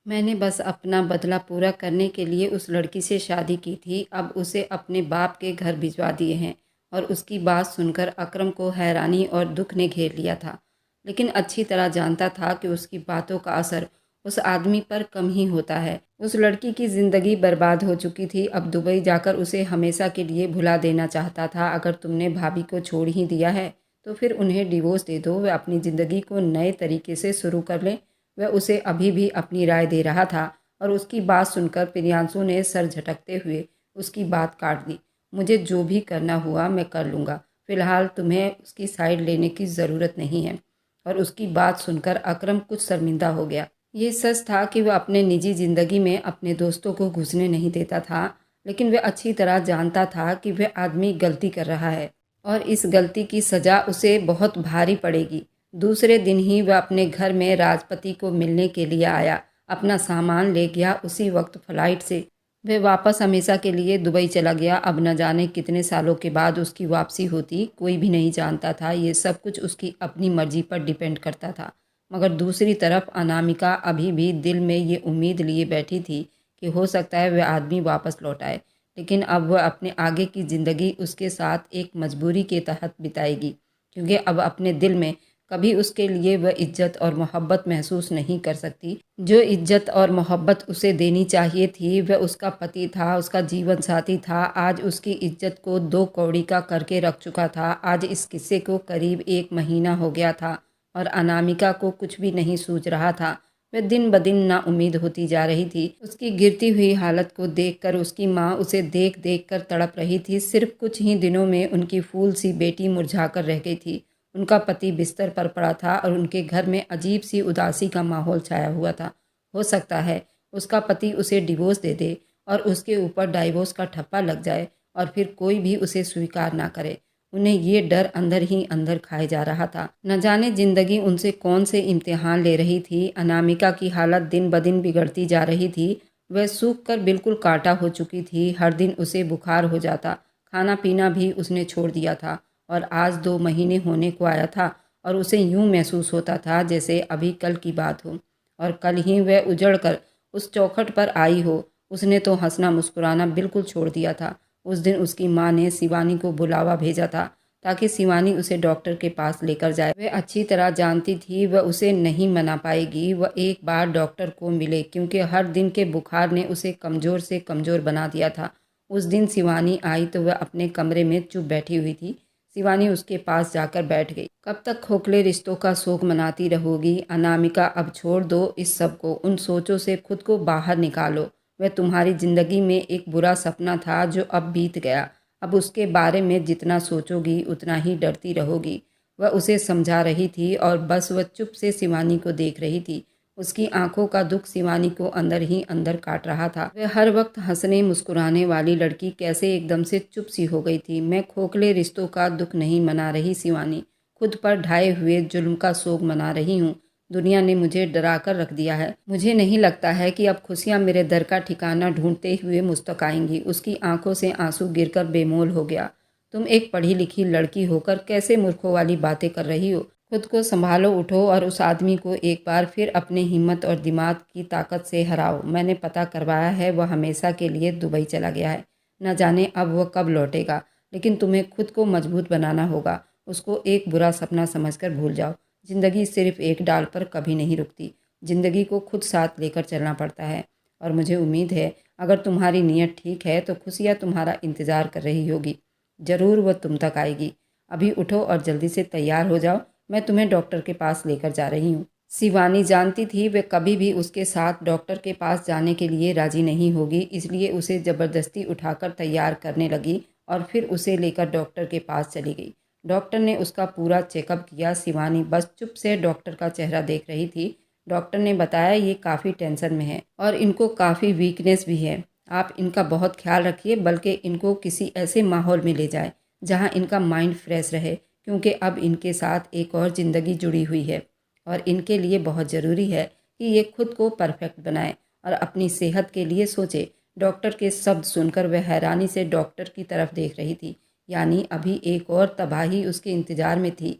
मैंने बस अपना बदला पूरा करने के लिए उस लड़की से शादी की थी, अब उसे अपने बाप के घर भिजवा दिए हैं। और उसकी बात सुनकर अकरम को हैरानी और दुख ने घेर लिया था, लेकिन अच्छी तरह जानता था कि उसकी बातों का असर उस आदमी पर कम ही होता है। उस लड़की की ज़िंदगी बर्बाद हो चुकी थी, अब दुबई जाकर उसे हमेशा के लिए भुला देना चाहता था। अगर तुमने भाभी को छोड़ ही दिया है तो फिर उन्हें डिवोर्स दे दो, वे अपनी ज़िंदगी को नए तरीके से शुरू कर लें। वह उसे अभी भी अपनी राय दे रहा था और उसकी बात सुनकर प्रियांशु ने सर झटकते हुए उसकी बात काट दी। मुझे जो भी करना हुआ मैं कर लूँगा, फ़िलहाल तुम्हें उसकी साइड लेने की ज़रूरत नहीं है। और उसकी बात सुनकर अकरम कुछ शर्मिंदा हो गया। ये सच था कि वह अपने निजी ज़िंदगी में अपने दोस्तों को घुसने नहीं देता था, लेकिन वह अच्छी तरह जानता था कि वह आदमी गलती कर रहा है और इस गलती की सज़ा उसे बहुत भारी पड़ेगी। दूसरे दिन ही वह अपने घर में राजपति को मिलने के लिए आया, अपना सामान ले गया। उसी वक्त फ्लाइट से वह वापस हमेशा के लिए दुबई चला गया। अब न जाने कितने सालों के बाद उसकी वापसी होती, कोई भी नहीं जानता था। ये सब कुछ उसकी अपनी मर्जी पर डिपेंड करता था। मगर दूसरी तरफ अनामिका अभी भी दिल में ये उम्मीद लिए बैठी थी कि हो सकता है वह आदमी वापस लौट आए, लेकिन अब वह अपने आगे की ज़िंदगी उसके साथ एक मजबूरी के तहत बिताएगी, क्योंकि अब अपने दिल में कभी उसके लिए वह इज्जत और मोहब्बत महसूस नहीं कर सकती। जो इज्जत और मोहब्बत उसे देनी चाहिए थी, वह उसका पति था, उसका जीवन साथी था। आज उसकी इज्जत को दो कौड़ी का करके रख चुका था। आज इस किस्से को करीब 1 महीना हो गया था और अनामिका को कुछ भी नहीं सूझ रहा था। वह दिन ब दिन नाउम्मीद होती जा रही थी। उसकी गिरती हुई हालत को देखकर उसकी माँ उसे देख देख कर तड़प रही थी। सिर्फ कुछ ही दिनों में उनकी फूल सी बेटी मुरझाकर रह गई थी। उनका पति बिस्तर पर पड़ा था और उनके घर में अजीब सी उदासी का माहौल छाया हुआ था। हो सकता है उसका पति उसे डिवोर्स दे दे और उसके ऊपर डाइवोर्स का ठप्पा लग जाए और फिर कोई भी उसे स्वीकार ना करे। उन्हें ये डर अंदर ही अंदर खाए जा रहा था। न जाने जिंदगी उनसे कौन से इम्तिहान ले रही थी। अनामिका की हालत दिन ब दिन बिगड़ती जा रही थी। वह सूख कर बिल्कुल काटा हो चुकी थी। हर दिन उसे बुखार हो जाता, खाना पीना भी उसने छोड़ दिया था और आज 2 महीने होने को आया था और उसे यूं महसूस होता था जैसे अभी कल की बात हो और कल ही वह उजड़ कर उस चौखट पर आई हो। उसने तो हंसना मुस्कुराना बिल्कुल छोड़ दिया था। उस दिन उसकी माँ ने शिवानी को बुलावा भेजा था ताकि शिवानी उसे डॉक्टर के पास लेकर जाए। वह अच्छी तरह जानती थी वह उसे नहीं मना पाएगी। वह एक बार डॉक्टर को मिले, क्योंकि हर दिन के बुखार ने उसे कमज़ोर से कमज़ोर बना दिया था। उस दिन शिवानी आई तो वह अपने कमरे में चुप बैठी हुई थी। शिवानी उसके पास जाकर बैठ गई। कब तक खोखले रिश्तों का शोक मनाती रहोगी अनामिका? अब छोड़ दो इस सब को, उन सोचों से खुद को बाहर निकालो। वह तुम्हारी ज़िंदगी में एक बुरा सपना था जो अब बीत गया। अब उसके बारे में जितना सोचोगी उतना ही डरती रहोगी। वह उसे समझा रही थी और बस वह चुप से शिवानी को देख रही थी। उसकी आंखों का दुख शिवानी को अंदर ही अंदर काट रहा था। वह हर वक्त हंसने मुस्कुराने वाली लड़की कैसे एकदम से चुप सी हो गई थी। मैं खोखले रिश्तों का दुख नहीं मना रही शिवानी, खुद पर ढाए हुए जुल्म का शोक मना रही हूँ। दुनिया ने मुझे डरा कर रख दिया है। मुझे नहीं लगता है कि अब खुशियाँ मेरे दर का ठिकाना ढूंढते हुए मुझ तक आएंगी। उसकी आंखों से आंसू गिरकर बेमोल हो गया। तुम एक पढ़ी लिखी लड़की होकर कैसे मूर्खों वाली बातें कर रही हो? खुद को संभालो, उठो और उस आदमी को एक बार फिर अपने हिम्मत और दिमाग की ताकत से हराओ। मैंने पता करवाया है, वह हमेशा के लिए दुबई चला गया है। न जाने अब वह कब लौटेगा, लेकिन तुम्हें खुद को मजबूत बनाना होगा। उसको एक बुरा सपना समझकर भूल जाओ। ज़िंदगी सिर्फ एक डाल पर कभी नहीं रुकती। ज़िंदगी को खुद साथ लेकर चलना पड़ता है और मुझे उम्मीद है अगर तुम्हारी नीयत ठीक है तो खुशियाँ तुम्हारा इंतज़ार कर रही होगी। ज़रूर वह तुम तक आएगी। अभी उठो और जल्दी से तैयार हो जाओ, मैं तुम्हें डॉक्टर के पास लेकर जा रही हूँ। शिवानी जानती थी वे कभी भी उसके साथ डॉक्टर के पास जाने के लिए राजी नहीं होगी, इसलिए उसे ज़बरदस्ती उठाकर तैयार करने लगी और फिर उसे लेकर डॉक्टर के पास चली गई। डॉक्टर ने उसका पूरा चेकअप किया। शिवानी बस चुप से डॉक्टर का चेहरा देख रही थी। डॉक्टर ने बताया ये काफ़ी टेंशन में है और इनको काफ़ी वीकनेस भी है। आप इनका बहुत ख्याल रखिए, बल्कि इनको किसी ऐसे माहौल में ले जाएं जहां इनका माइंड फ्रेश रहे, क्योंकि अब इनके साथ एक और ज़िंदगी जुड़ी हुई है और इनके लिए बहुत ज़रूरी है कि ये खुद को परफेक्ट बनाएं और अपनी सेहत के लिए सोचें। डॉक्टर के शब्द सुनकर वह हैरानी से डॉक्टर की तरफ देख रही थी, यानी अभी एक और तबाही उसके इंतज़ार में थी।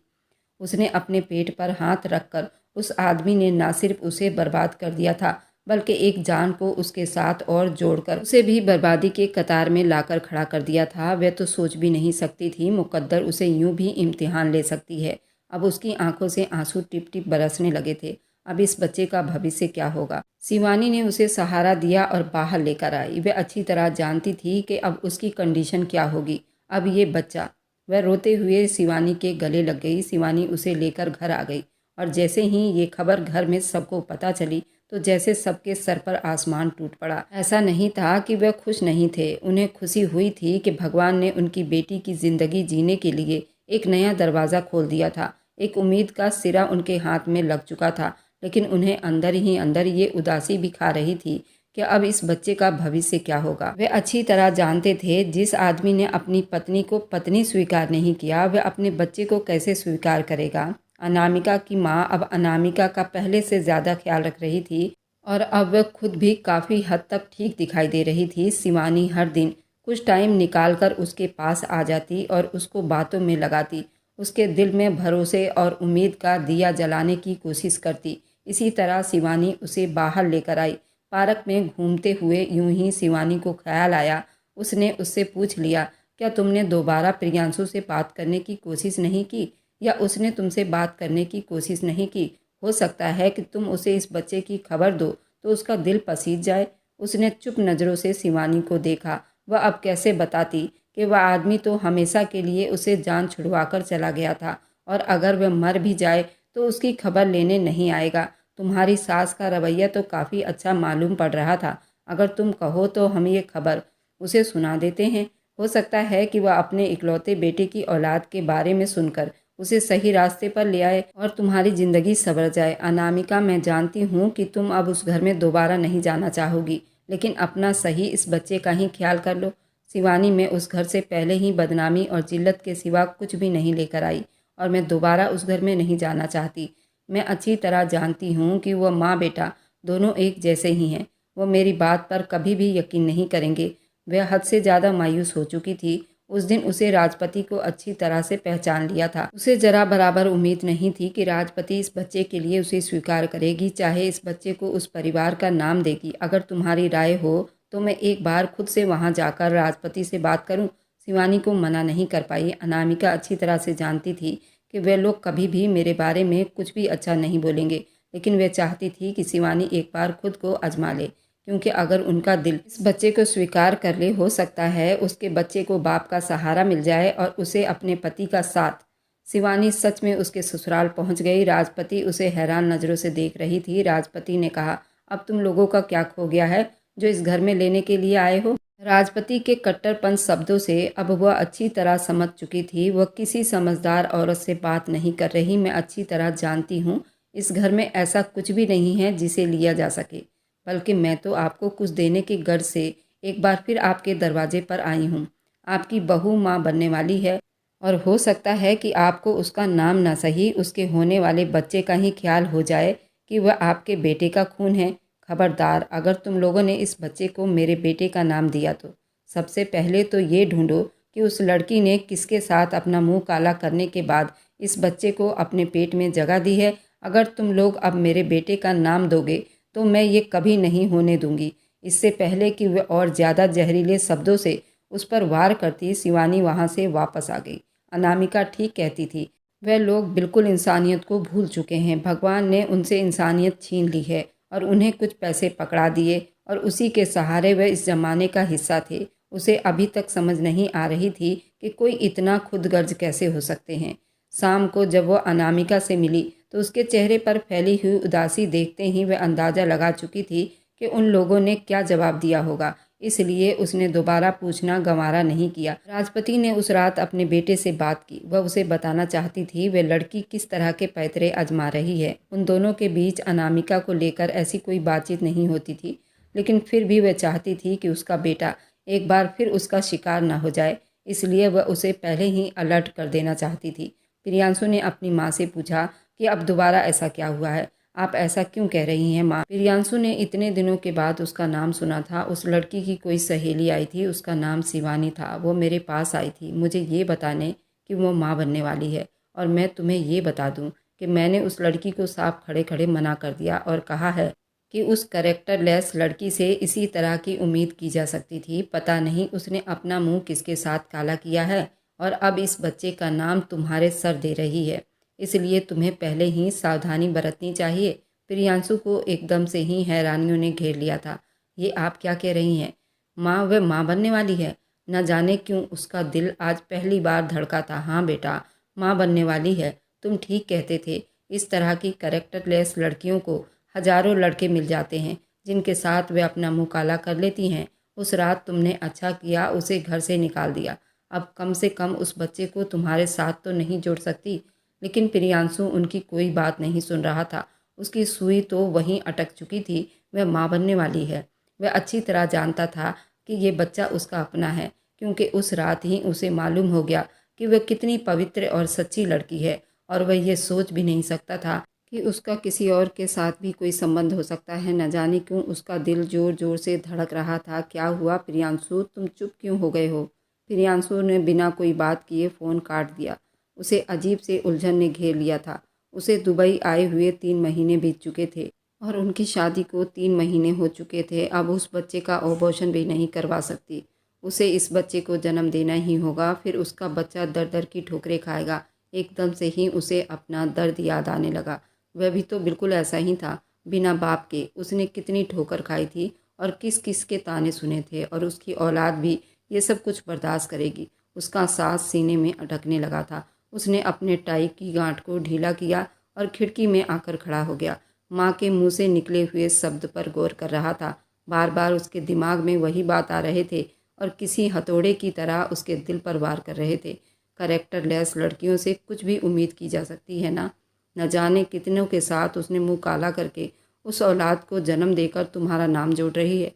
उसने अपने पेट पर हाथ रखकर उस आदमी ने न सिर्फ उसे बर्बाद कर दिया था, बल्कि एक जान को उसके साथ और जोड़कर उसे भी बर्बादी के कतार में लाकर खड़ा कर दिया था। वह तो सोच भी नहीं सकती थी मुकद्दर उसे यूं भी इम्तिहान ले सकती है। अब उसकी आंखों से आंसू टिप टिप बरसने लगे थे। अब इस बच्चे का भविष्य क्या होगा? शिवानी ने उसे सहारा दिया और बाहर लेकर आई। वह अच्छी तरह जानती थी कि अब उसकी कंडीशन क्या होगी। अब ये बच्चा, वह रोते हुए शिवानी के गले लग गई। शिवानी उसे लेकर घर आ गई और जैसे ही ये खबर घर में सबको पता चली तो जैसे सबके सर पर आसमान टूट पड़ा। ऐसा नहीं था कि वह खुश नहीं थे, उन्हें खुशी हुई थी कि भगवान ने उनकी बेटी की ज़िंदगी जीने के लिए एक नया दरवाज़ा खोल दिया था। एक उम्मीद का सिरा उनके हाथ में लग चुका था, लेकिन उन्हें अंदर ही अंदर ये उदासी भी खा रही थी कि अब इस बच्चे का भविष्य क्या होगा। वे अच्छी तरह जानते थे जिस आदमी ने अपनी पत्नी को पत्नी स्वीकार नहीं किया, वह अपने बच्चे को कैसे स्वीकार करेगा। अनामिका की माँ अब अनामिका का पहले से ज़्यादा ख्याल रख रही थी और अब वह खुद भी काफ़ी हद तक ठीक दिखाई दे रही थी। शिवानी हर दिन कुछ टाइम निकालकर उसके पास आ जाती और उसको बातों में लगाती, उसके दिल में भरोसे और उम्मीद का दिया जलाने की कोशिश करती। इसी तरह शिवानी उसे बाहर लेकर आई। पार्क में घूमते हुए यूं ही शिवानी को ख्याल आया। उसने उससे पूछ लिया, क्या तुमने दोबारा प्रियांशु से बात करने की कोशिश नहीं की, या उसने तुमसे बात करने की कोशिश नहीं की? हो सकता है कि तुम उसे इस बच्चे की खबर दो तो उसका दिल पसीज जाए। उसने चुप नज़रों से शिवानी को देखा। वह अब कैसे बताती कि वह आदमी तो हमेशा के लिए उसे जान छुड़वा कर चला गया था, और अगर वह मर भी जाए तो उसकी खबर लेने नहीं आएगा। तुम्हारी सास का रवैया तो काफ़ी अच्छा मालूम पड़ रहा था। अगर तुम कहो तो हम ये खबर उसे सुना देते हैं। हो सकता है कि वह अपने इकलौते बेटे की औलाद के बारे में सुनकर उसे सही रास्ते पर ले आए और तुम्हारी ज़िंदगी संवर जाए। अनामिका, मैं जानती हूँ कि तुम अब उस घर में दोबारा नहीं जाना चाहोगी, लेकिन अपना सही इस बच्चे का ही ख्याल कर लो। शिवानी, मैं उस घर से पहले ही बदनामी और जिल्लत के सिवा कुछ भी नहीं लेकर आई, और मैं दोबारा उस घर में नहीं जाना चाहती। मैं अच्छी तरह जानती हूँ कि वह माँ बेटा दोनों एक जैसे ही हैं। वो मेरी बात पर कभी भी यकीन नहीं करेंगे। वह हद से ज़्यादा मायूस हो चुकी थी। उस दिन उसे राजपति को अच्छी तरह से पहचान लिया था। उसे जरा बराबर उम्मीद नहीं थी कि राजपति इस बच्चे के लिए उसे स्वीकार करेगी, चाहे इस बच्चे को उस परिवार का नाम देगी। अगर तुम्हारी राय हो तो मैं एक बार खुद से वहां जाकर राजपति से बात करूं। शिवानी को मना नहीं कर पाई। अनामिका अच्छी तरह से जानती थी कि वे लोग कभी भी मेरे बारे में कुछ भी अच्छा नहीं बोलेंगे, लेकिन वे चाहती थी कि शिवानी एक बार खुद को आजमा ले, क्योंकि अगर उनका दिल इस बच्चे को स्वीकार कर ले, हो सकता है उसके बच्चे को बाप का सहारा मिल जाए और उसे अपने पति का साथ। शिवानी सच में उसके ससुराल पहुंच गई। राजपति उसे हैरान नज़रों से देख रही थी। राजपति ने कहा, अब तुम लोगों का क्या खो गया है जो इस घर में लेने के लिए आए हो? राजपति के कट्टरपंथ शब्दों से अब वह अच्छी तरह समझ चुकी थी। वह किसी समझदार औरत से बात नहीं कर रही। मैं अच्छी तरह जानती हूँ इस घर में ऐसा कुछ भी नहीं है जिसे लिया जा सके, बल्कि मैं तो आपको कुछ देने की गर्ज से एक बार फिर आपके दरवाजे पर आई हूँ। आपकी बहू माँ बनने वाली है, और हो सकता है कि आपको उसका नाम ना सही उसके होने वाले बच्चे का ही ख्याल हो जाए कि वह आपके बेटे का खून है। खबरदार, अगर तुम लोगों ने इस बच्चे को मेरे बेटे का नाम दिया तो सबसे पहले तो ये ढूंढो कि उस लड़की ने किसके साथ अपना मुंह काला करने के बाद इस बच्चे को अपने पेट में जगह दी है। अगर तुम लोग अब मेरे बेटे का नाम दोगे तो मैं ये कभी नहीं होने दूंगी। इससे पहले कि वह और ज़्यादा जहरीले शब्दों से उस पर वार करती, शिवानी वहाँ से वापस आ गई। अनामिका ठीक कहती थी, वह लोग बिल्कुल इंसानियत को भूल चुके हैं। भगवान ने उनसे इंसानियत छीन ली है और उन्हें कुछ पैसे पकड़ा दिए, और उसी के सहारे वह इस ज़माने का हिस्सा थे। उसे अभी तक समझ नहीं आ रही थी कि कोई इतना खुदगर्ज कैसे हो सकते हैं। शाम को जब वह अनामिका से मिली तो उसके चेहरे पर फैली हुई उदासी देखते ही वह अंदाज़ा लगा चुकी थी कि उन लोगों ने क्या जवाब दिया होगा। इसलिए उसने दोबारा पूछना गंवारा नहीं किया। राजपति ने उस रात अपने बेटे से बात की। वह उसे बताना चाहती थी वह लड़की किस तरह के पैतरे आजमा रही है। उन दोनों के बीच अनामिका को लेकर ऐसी कोई बातचीत नहीं होती थी, लेकिन फिर भी वह चाहती थी कि उसका बेटा एक बार फिर उसका शिकार न हो जाए, इसलिए वह उसे पहले ही अलर्ट कर देना चाहती थी। प्रियांशु ने अपनी माँ से पूछा कि अब दोबारा ऐसा क्या हुआ है? आप ऐसा क्यों कह रही हैं माँ? प्रियांशु ने इतने दिनों के बाद उसका नाम सुना था। उस लड़की की कोई सहेली आई थी, उसका नाम शिवानी था। वो मेरे पास आई थी मुझे ये बताने कि वो माँ बनने वाली है। और मैं तुम्हें ये बता दूँ कि मैंने उस लड़की को साफ खड़े खड़े मना कर दिया और कहा है कि उस कैरेक्टरलेस लड़की से इसी तरह की उम्मीद की जा सकती थी। पता नहीं उसने अपना मुंह किसके साथ काला किया है और अब इस बच्चे का नाम तुम्हारे सर दे रही है। इसलिए तुम्हें पहले ही सावधानी बरतनी चाहिए। प्रियांशु को एकदम से ही हैरानियों ने घेर लिया था। ये आप क्या कह रही हैं माँ? वह माँ बनने वाली है? न जाने क्यों उसका दिल आज पहली बार धड़का था। हाँ बेटा, माँ बनने वाली है। तुम ठीक कहते थे। इस तरह की कैरेक्टरलेस लड़कियों को हजारों लड़के मिल जाते हैं जिनके साथ वे अपना मुंह काला कर लेती हैं। उस रात तुमने अच्छा किया उसे घर से निकाल दिया। अब कम से कम उस बच्चे को तुम्हारे साथ तो नहीं जोड़ सकती। लेकिन प्रियांशु उनकी कोई बात नहीं सुन रहा था। उसकी सुई तो वहीं अटक चुकी थी। वह माँ बनने वाली है। वह अच्छी तरह जानता था कि ये बच्चा उसका अपना है, क्योंकि उस रात ही उसे मालूम हो गया कि वह कितनी पवित्र और सच्ची लड़की है। और वह ये सोच भी नहीं सकता था कि उसका किसी और के साथ भी कोई संबंध हो सकता है। न जाने क्यों उसका दिल जोर जोर से धड़क रहा था। क्या हुआ प्रियांशु, तुम चुप क्यों हो गए हो? प्रियांशु ने बिना कोई बात किए फ़ोन काट दिया। उसे अजीब से उलझन ने घेर लिया था। उसे दुबई आए हुए 3 महीने बीत चुके थे और उनकी शादी को 3 महीने हो चुके थे। अब उस बच्चे का अबॉर्शन भी नहीं करवा सकती। उसे इस बच्चे को जन्म देना ही होगा। फिर उसका बच्चा दर दर की ठोकरें खाएगा। एकदम से ही उसे अपना दर्द याद आने लगा। वह भी तो बिल्कुल ऐसा ही था। बिना बाप के उसने कितनी ठोकर खाई थी और किस किस के ताने सुने थे। और उसकी औलाद भी ये सब कुछ बर्दाश्त करेगी? उसका सांस सीने में अटकने लगा था। उसने अपने टाई की गांठ को ढीला किया और खिड़की में आकर खड़ा हो गया। माँ के मुंह से निकले हुए शब्द पर गौर कर रहा था। बार बार उसके दिमाग में वही बात आ रहे थे और किसी हथौड़े की तरह उसके दिल पर वार कर रहे थे। कैरेक्टरलेस लड़कियों से कुछ भी उम्मीद की जा सकती है ना? न जाने कितनों के साथ उसने मुंह काला करके उस औलाद को जन्म देकर तुम्हारा नाम जोड़ रही है।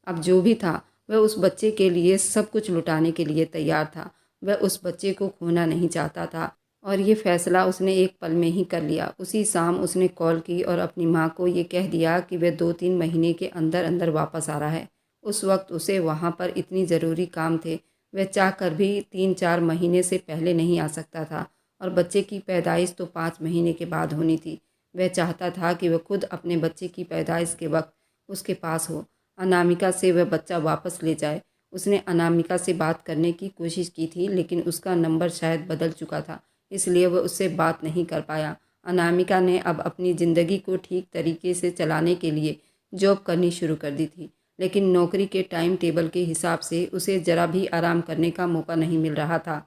अब जो भी था वह उस बच्चे के लिए सब कुछ लुटाने के लिए तैयार था। वह उस बच्चे को खोना नहीं चाहता था और ये फैसला उसने एक पल में ही कर लिया। उसी शाम उसने कॉल की और अपनी माँ को ये कह दिया कि वह 2-3 महीने के अंदर अंदर वापस आ रहा है। उस वक्त उसे वहाँ पर इतनी ज़रूरी काम थे। वह चाह कर भी 3-4 महीने से पहले नहीं आ सकता था और बच्चे की पैदाइश तो 5 महीने के बाद होनी थी। वह चाहता था कि वह खुद अपने बच्चे की पैदाइश के वक्त उसके पास हो। अनामिका से वह बच्चा वापस ले जाए। उसने अनामिका से बात करने की कोशिश की थी, लेकिन उसका नंबर शायद बदल चुका था, इसलिए वह उससे बात नहीं कर पाया। अनामिका ने अब अपनी ज़िंदगी को ठीक तरीके से चलाने के लिए जॉब करनी शुरू कर दी थी, लेकिन नौकरी के टाइम टेबल के हिसाब से उसे ज़रा भी आराम करने का मौका नहीं मिल रहा था।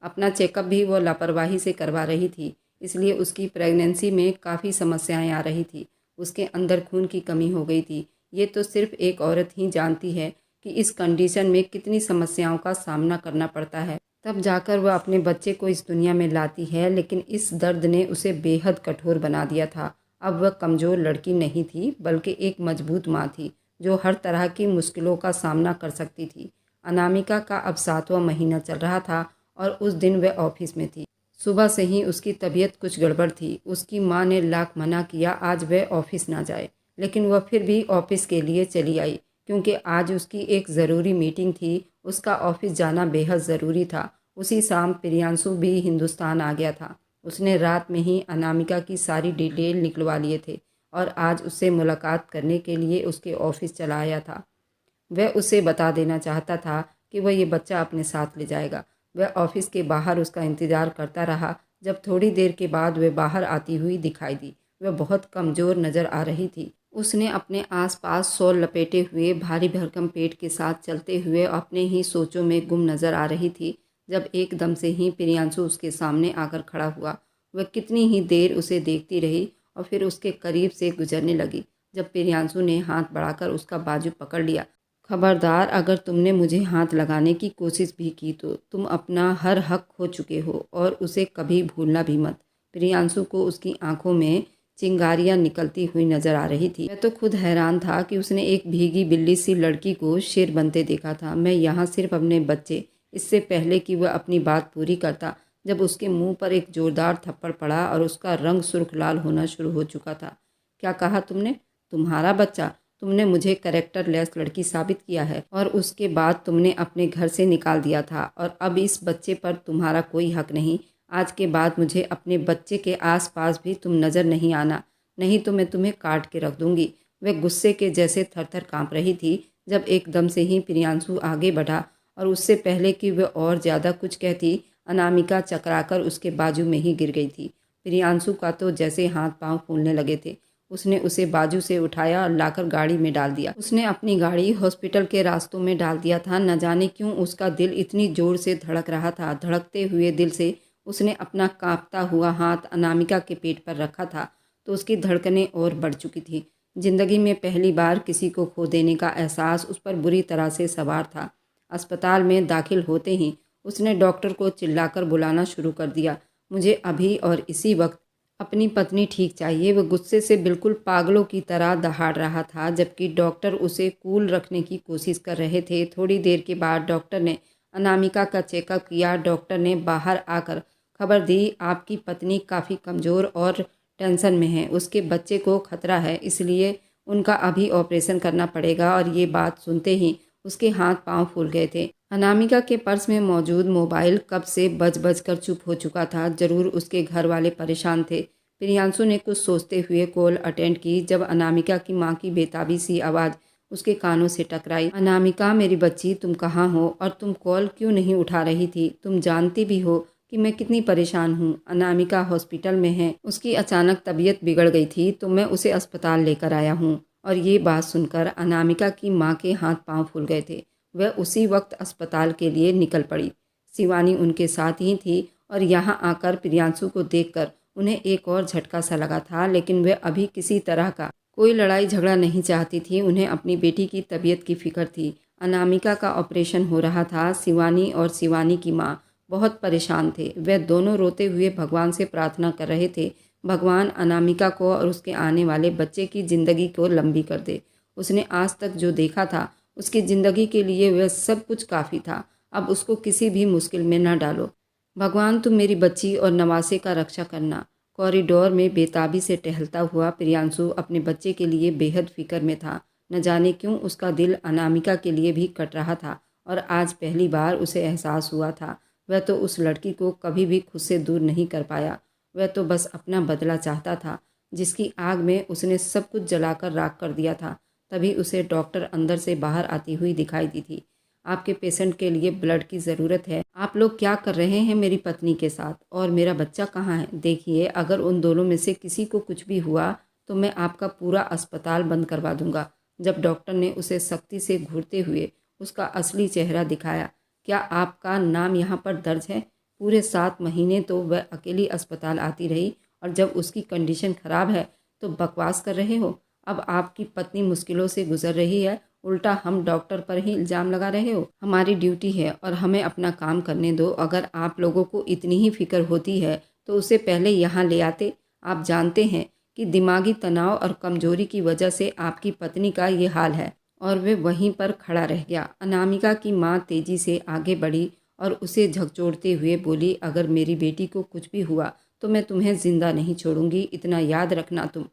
अपना चेकअप भी वो लापरवाही से करवा रही थी, इसलिए उसकी प्रेगनेंसी में काफ़ी समस्याएं आ रही थी। उसके अंदर खून की कमी हो गई थी। ये तो सिर्फ एक औरत ही जानती है कि इस कंडीशन में कितनी समस्याओं का सामना करना पड़ता है। तब जाकर वह अपने बच्चे को इस दुनिया में लाती है, लेकिन इस दर्द ने उसे बेहद कठोर बना दिया था। अब वह कमज़ोर लड़की नहीं थी, बल्कि एक मजबूत माँ थी जो हर तरह की मुश्किलों का सामना कर सकती थी। अनामिका का अब 7वां महीना चल रहा था और उस दिन वह ऑफिस में थी। सुबह से ही उसकी तबीयत कुछ गड़बड़ थी। उसकी माँ ने लाख मना किया आज वह ऑफिस ना जाए, लेकिन वह फिर भी ऑफिस के लिए चली आई, क्योंकि आज उसकी एक ज़रूरी मीटिंग थी। उसका ऑफिस जाना बेहद ज़रूरी था। उसी शाम प्रियांशु भी हिंदुस्तान आ गया था। उसने रात में ही अनामिका की सारी डिटेल निकलवा लिए थे और आज उससे मुलाकात करने के लिए उसके ऑफिस चला आया था। वह उसे बता देना चाहता था कि वह ये बच्चा अपने साथ ले जाएगा। वह ऑफिस के बाहर उसका इंतज़ार करता रहा। जब थोड़ी देर के बाद वह बाहर आती हुई दिखाई दी। वह बहुत कमज़ोर नज़र आ रही थी। उसने अपने आसपास शॉल लपेटे हुए भारी भरकम पेट के साथ चलते हुए अपने ही सोचों में गुम नज़र आ रही थी, जब एकदम से ही प्रियांशु उसके सामने आकर खड़ा हुआ। वह कितनी ही देर उसे देखती रही और फिर उसके करीब से गुजरने लगी। जब प्रियांशु ने हाथ बढ़ाकर उसका बाजू पकड़ लिया, खबरदार, अगर तुमने मुझे हाथ लगाने की कोशिश भी की तो तुम अपना हर हक खो चुके हो और उसे कभी भूलना भी मत। प्रियांशु को उसकी आंखों में चिंगारियां निकलती हुई नजर आ रही थी। मैं तो खुद हैरान था कि उसने एक भीगी बिल्ली सी लड़की को शेर बनते देखा था। मैं यहाँ सिर्फ अपने बच्चे, इससे पहले कि वह अपनी बात पूरी करता जब उसके मुंह पर एक जोरदार थप्पड़ पड़ा और उसका रंग सुर्ख लाल होना शुरू हो चुका था। क्या कहा तुमने? तुम्हारा बच्चा? तुमने मुझे कैरेक्टरलेस लड़की साबित किया है और उसके बाद तुमने अपने घर से निकाल दिया था, और अब इस बच्चे पर तुम्हारा कोई हक नहीं। आज के बाद मुझे अपने बच्चे के आसपास भी तुम नज़र नहीं आना, नहीं तो मैं तुम्हें काट के रख दूंगी। वह गुस्से के जैसे थर-थर कांप रही थी जब एकदम से ही प्रियांशु आगे बढ़ा और उससे पहले कि वह और ज़्यादा कुछ कहती, अनामिका चकराकर उसके बाजू में ही गिर गई थी। प्रियांशु का तो जैसे हाथ पांव फूलने लगे थे। उसने उसे बाजू से उठाया और लाकर गाड़ी में डाल दिया। उसने अपनी गाड़ी हॉस्पिटल के रास्तों में डाल दिया था। न जाने क्यों उसका दिल इतनी जोर से धड़क रहा था। धड़कते हुए दिल से उसने अपना कांपता हुआ हाथ अनामिका के पेट पर रखा था तो उसकी धड़कनें और बढ़ चुकी थी। जिंदगी में पहली बार किसी को खो देने का एहसास उस पर बुरी तरह से सवार था। अस्पताल में दाखिल होते ही उसने डॉक्टर को चिल्लाकर बुलाना शुरू कर दिया। मुझे अभी और इसी वक्त अपनी पत्नी ठीक चाहिए। वह गुस्से से बिल्कुल पागलों की तरह दहाड़ रहा था जबकि डॉक्टर उसे कूल रखने की कोशिश कर रहे थे। थोड़ी देर के बाद डॉक्टर ने अनामिका का चेकअप किया। डॉक्टर ने बाहर आकर खबर दी, आपकी पत्नी काफ़ी कमज़ोर और टेंशन में है। उसके बच्चे को खतरा है, इसलिए उनका अभी ऑपरेशन करना पड़ेगा। और ये बात सुनते ही उसके हाथ पांव फूल गए थे। अनामिका के पर्स में मौजूद मोबाइल कब से बज बज कर चुप हो चुका था। जरूर उसके घर वाले परेशान थे। प्रियांशु ने कुछ सोचते हुए कॉल अटेंड की जब अनामिका की माँ की बेताबी सी आवाज़ उसके कानों से टकराई। अनामिका मेरी बच्ची, तुम कहाँ हो और तुम कॉल क्यों नहीं उठा रही थी? तुम जानती भी हो कि मैं कितनी परेशान हूँ। अनामिका हॉस्पिटल में है, उसकी अचानक तबीयत बिगड़ गई थी तो मैं उसे अस्पताल लेकर आया हूँ। और ये बात सुनकर अनामिका की माँ के हाथ पांव फूल गए थे। वह उसी वक्त अस्पताल के लिए निकल पड़ी। शिवानी उनके साथ ही थी और यहाँ आकर प्रियांशु को देखकर उन्हें एक और झटका सा लगा था, लेकिन वह अभी किसी तरह का कोई लड़ाई झगड़ा नहीं चाहती थी। उन्हें अपनी बेटी की तबीयत की फिक्र थी। अनामिका का ऑपरेशन हो रहा था। शिवानी और शिवानी की माँ बहुत परेशान थे। वह दोनों रोते हुए भगवान से प्रार्थना कर रहे थे, भगवान अनामिका को और उसके आने वाले बच्चे की ज़िंदगी को लंबी कर दे। उसने आज तक जो देखा था उसकी ज़िंदगी के लिए वह सब कुछ काफ़ी था। अब उसको किसी भी मुश्किल में न डालो। भगवान तुम मेरी बच्ची और नवासे का रक्षा करना। कॉरिडोर में बेताबी से टहलता हुआ प्रियांशु अपने बच्चे के लिए बेहद फिक्र में था। न जाने क्यों उसका दिल अनामिका के लिए भी कट रहा था और आज पहली बार उसे एहसास हुआ था वह तो उस लड़की को कभी भी खुद से दूर नहीं कर पाया। वह तो बस अपना बदला चाहता था, जिसकी आग में उसने सब कुछ जलाकर राख कर दिया था। तभी उसे डॉक्टर अंदर से बाहर आती हुई दिखाई दी थी। आपके पेशेंट के लिए ब्लड की ज़रूरत है। आप लोग क्या कर रहे हैं मेरी पत्नी के साथ? और मेरा बच्चा कहाँ है? देखिए, अगर उन दोनों में से किसी को कुछ भी हुआ तो मैं आपका पूरा अस्पताल बंद करवा दूंगा। जब डॉक्टर ने उसे सख्ती से घूरते हुए उसका असली चेहरा दिखाया, क्या आपका नाम यहाँ पर दर्ज है? पूरे 7 महीने तो वह अकेली अस्पताल आती रही और जब उसकी कंडीशन ख़राब है तो बकवास कर रहे हो। अब आपकी पत्नी मुश्किलों से गुजर रही है, उल्टा हम डॉक्टर पर ही इल्ज़ाम लगा रहे हो। हमारी ड्यूटी है और हमें अपना काम करने दो। अगर आप लोगों को इतनी ही फिक्र होती है तो उसे पहले यहाँ ले आते। आप जानते हैं कि दिमागी तनाव और कमजोरी की वजह से आपकी पत्नी का ये हाल है। और वे वहीं पर खड़ा रह गया। अनामिका की माँ तेजी से आगे बढ़ी और उसे झकझोरते हुए बोली, अगर मेरी बेटी को कुछ भी हुआ तो मैं तुम्हें जिंदा नहीं छोड़ूंगी, इतना याद रखना तुम।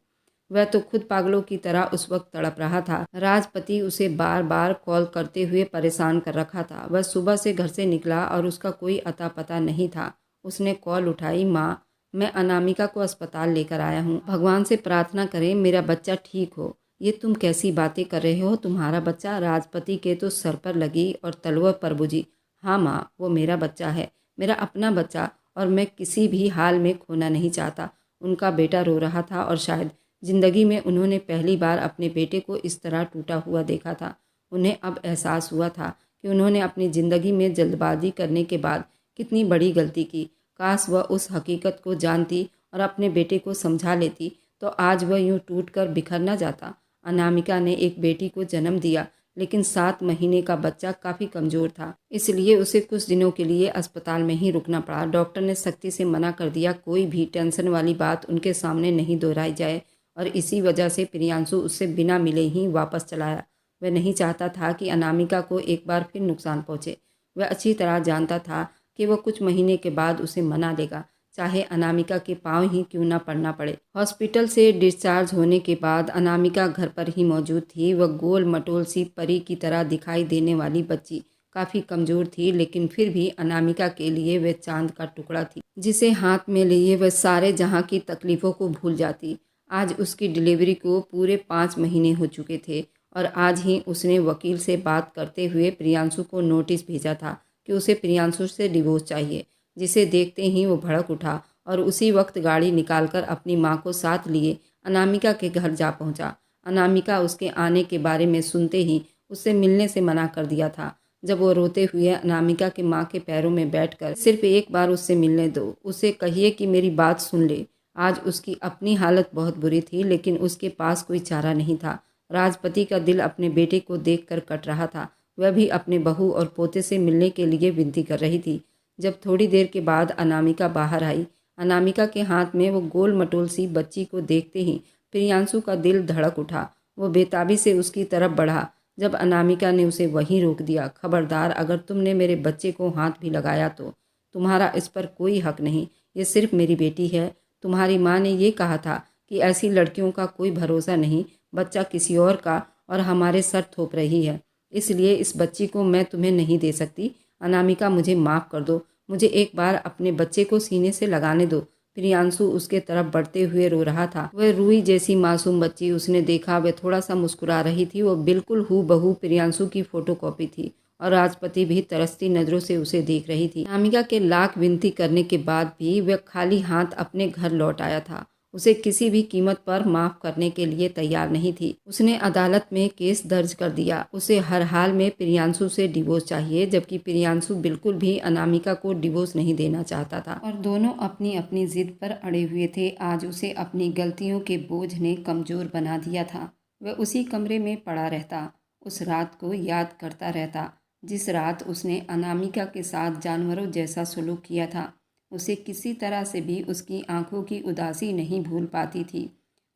वह तो खुद पागलों की तरह उस वक्त तड़प रहा था। राजपति उसे बार बार कॉल करते हुए परेशान कर रखा था। वह सुबह से घर से निकला और उसका कोई अता पता नहीं था। उसने कॉल उठाई, माँ मैं अनामिका को अस्पताल लेकर आया हूँ, भगवान से प्रार्थना करें मेरा बच्चा ठीक हो। ये तुम कैसी बातें कर रहे हो? तुम्हारा बच्चा? राजपति के तो सर पर लगी और तलवार पर बुझी। हाँ माँ, वो मेरा बच्चा है, मेरा अपना बच्चा, और मैं किसी भी हाल में खोना नहीं चाहता। उनका बेटा रो रहा था और शायद जिंदगी में उन्होंने पहली बार अपने बेटे को इस तरह टूटा हुआ देखा था। उन्हें अब एहसास हुआ था कि उन्होंने अपनी ज़िंदगी में जल्दबाजी करने के बाद कितनी बड़ी गलती की। काश वह उस हकीकत को जानती और अपने बेटे को समझा लेती तो आज वह यूं टूट कर बिखर न जाता। अनामिका ने एक बेटी को जन्म दिया, लेकिन 7 महीने का बच्चा काफ़ी कमज़ोर था, इसलिए उसे कुछ दिनों के लिए अस्पताल में ही रुकना पड़ा। डॉक्टर ने सख्ती से मना कर दिया, कोई भी टेंशन वाली बात उनके सामने नहीं दोहराई जाए, और इसी वजह से प्रियांशु उससे बिना मिले ही वापस चला आया। वह नहीं चाहता था कि अनामिका को एक बार फिर नुकसान पहुँचे। वह अच्छी तरह जानता था कि वह कुछ महीने के बाद उसे मना लेगा, चाहे अनामिका के पाँव ही क्यों न पड़ना पड़े। हॉस्पिटल से डिस्चार्ज होने के बाद अनामिका घर पर ही मौजूद थी। वह गोल मटोल सी परी की तरह दिखाई देने वाली बच्ची काफ़ी कमज़ोर थी, लेकिन फिर भी अनामिका के लिए वह चांद का टुकड़ा थी, जिसे हाथ में लिए वह सारे जहाँ की तकलीफ़ों को भूल जाती। आज उसकी डिलीवरी को पूरे 5 महीने हो चुके थे और आज ही उसने वकील से बात करते हुए प्रियांशु को नोटिस भेजा था कि उसे प्रियांशु से डिवोर्स चाहिए, जिसे देखते ही वो भड़क उठा और उसी वक्त गाड़ी निकालकर अपनी माँ को साथ लिए अनामिका के घर जा पहुँचा। अनामिका उसके आने के बारे में सुनते ही उससे मिलने से मना कर दिया था। जब वो रोते हुए अनामिका के माँ के पैरों में बैठकर सिर्फ एक बार उससे मिलने दो, उसे कहिए कि मेरी बात सुन ले। आज उसकी अपनी हालत बहुत बुरी थी, लेकिन उसके पास कोई चारा नहीं था। राजपति का दिल अपने बेटे को देखकर कट रहा था। वह भी अपने बहू और पोते से मिलने के लिए विनती कर रही थी। जब थोड़ी देर के बाद अनामिका बाहर आई, अनामिका के हाथ में वो गोल मटोल सी बच्ची को देखते ही प्रियांशु का दिल धड़क उठा। वो बेताबी से उसकी तरफ बढ़ा, जब अनामिका ने उसे वहीं रोक दिया। खबरदार, अगर तुमने मेरे बच्चे को हाथ भी लगाया तो तुम्हारा इस पर कोई हक नहीं। ये सिर्फ मेरी बेटी है। तुम्हारी माँ ने ये कहा था कि ऐसी लड़कियों का कोई भरोसा नहीं, बच्चा किसी और का और हमारे सर थोप रही है, इसलिए इस बच्ची को मैं तुम्हें नहीं दे सकती। अनामिका, मुझे माफ़ कर दो, मुझे एक बार अपने बच्चे को सीने से लगाने दो। प्रियांशु उसके तरफ बढ़ते हुए रो रहा था। वह रूही जैसी मासूम बच्ची उसने देखा, वह थोड़ा सा मुस्कुरा रही थी। वो बिल्कुल हूबहू प्रियांशु की फोटोकॉपी थी और राजपति भी तरसती नज़रों से उसे देख रही थी। अनामिका के लाख विनती करने के बाद भी वह खाली हाथ अपने घर लौट आया था। उसे किसी भी कीमत पर माफ़ करने के लिए तैयार नहीं थी। उसने अदालत में केस दर्ज कर दिया। उसे हर हाल में प्रियांशु से डिवोर्स चाहिए, जबकि प्रियांशु बिल्कुल भी अनामिका को डिवोर्स नहीं देना चाहता था और दोनों अपनी अपनी जिद पर अड़े हुए थे। आज उसे अपनी गलतियों के बोझ ने कमज़ोर बना दिया था। वह उसी कमरे में पड़ा रहता, उस रात को याद करता रहता जिस रात उसने अनामिका के साथ जानवरों जैसा सलूक किया था। उसे किसी तरह से भी उसकी आंखों की उदासी नहीं भूल पाती थी।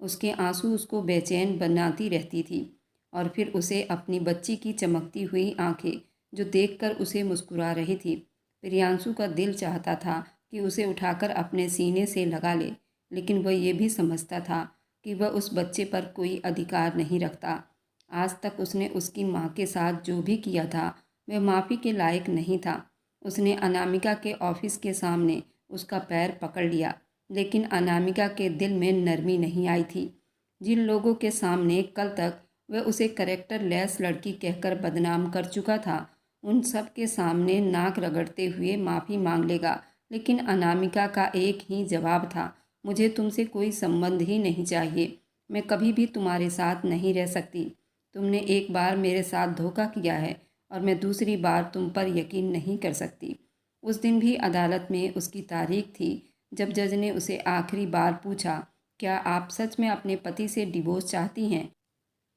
उसके आंसू उसको बेचैन बनाती रहती थी। और फिर उसे अपनी बच्ची की चमकती हुई आंखें जो देखकर उसे मुस्कुरा रही थी। प्रियांशु का दिल चाहता था कि उसे उठाकर अपने सीने से लगा ले, लेकिन वह ये भी समझता था कि वह उस बच्चे पर कोई अधिकार नहीं रखता। आज तक उसने उसकी माँ के साथ जो भी किया था वह माफ़ी के लायक नहीं था। उसने अनामिका के ऑफिस के सामने उसका पैर पकड़ लिया, लेकिन अनामिका के दिल में नरमी नहीं आई थी। जिन लोगों के सामने कल तक वह उसे करेक्टर लेस लड़की कहकर बदनाम कर चुका था, उन सब के सामने नाक रगड़ते हुए माफ़ी मांग लेगा। लेकिन अनामिका का एक ही जवाब था, मुझे तुमसे कोई संबंध ही नहीं चाहिए। मैं कभी भी तुम्हारे साथ नहीं रह सकती। तुमने एक बार मेरे साथ धोखा किया है और मैं दूसरी बार तुम पर यकीन नहीं कर सकती। उस दिन भी अदालत में उसकी तारीख थी जब जज ने उसे आखिरी बार पूछा, क्या आप सच में अपने पति से डिवोर्स चाहती हैं?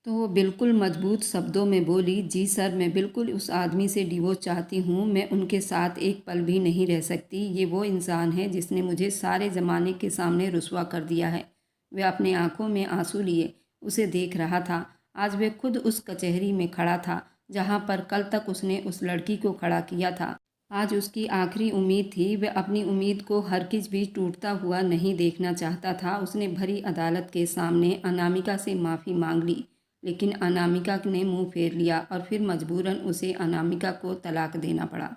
तो वो बिल्कुल मजबूत शब्दों में बोली, जी सर, मैं बिल्कुल उस आदमी से डिवोर्स चाहती हूँ। मैं उनके साथ एक पल भी नहीं रह सकती। ये वो इंसान है जिसने मुझे सारे ज़माने के सामने रुस्वा कर दिया है। वह अपने आंखों में आंसू लिए उसे देख रहा था। आज वह खुद उस कचहरी में खड़ा था जहाँ पर कल तक उसने उस लड़की को खड़ा किया था। आज उसकी आखिरी उम्मीद थी। वह अपनी उम्मीद को हरगिज़ भी टूटता हुआ नहीं देखना चाहता था। उसने भरी अदालत के सामने अनामिका से माफ़ी मांग ली, लेकिन अनामिका ने मुंह फेर लिया और फिर मजबूरन उसे अनामिका को तलाक देना पड़ा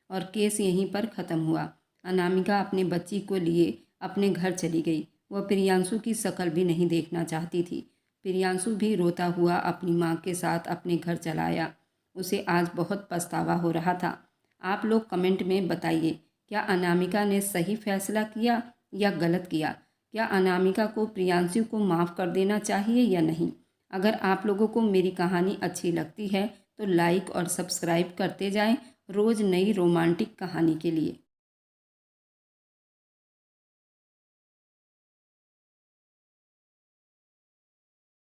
और केस यहीं पर ख़त्म हुआ। अनामिका अपने बच्ची को लिए अपने घर चली गई। वह प्रियांशु की शक्ल भी नहीं देखना चाहती थी। प्रियांशु भी रोता हुआ अपनी माँ के साथ अपने घर चला आया। उसे आज बहुत पछतावा हो रहा था। आप लोग कमेंट में बताइए, क्या अनामिका ने सही फैसला किया या गलत किया? क्या अनामिका को प्रियांशु को माफ़ कर देना चाहिए या नहीं? अगर आप लोगों को मेरी कहानी अच्छी लगती है तो लाइक और सब्सक्राइब करते जाएं रोज़ नई रोमांटिक कहानी के लिए।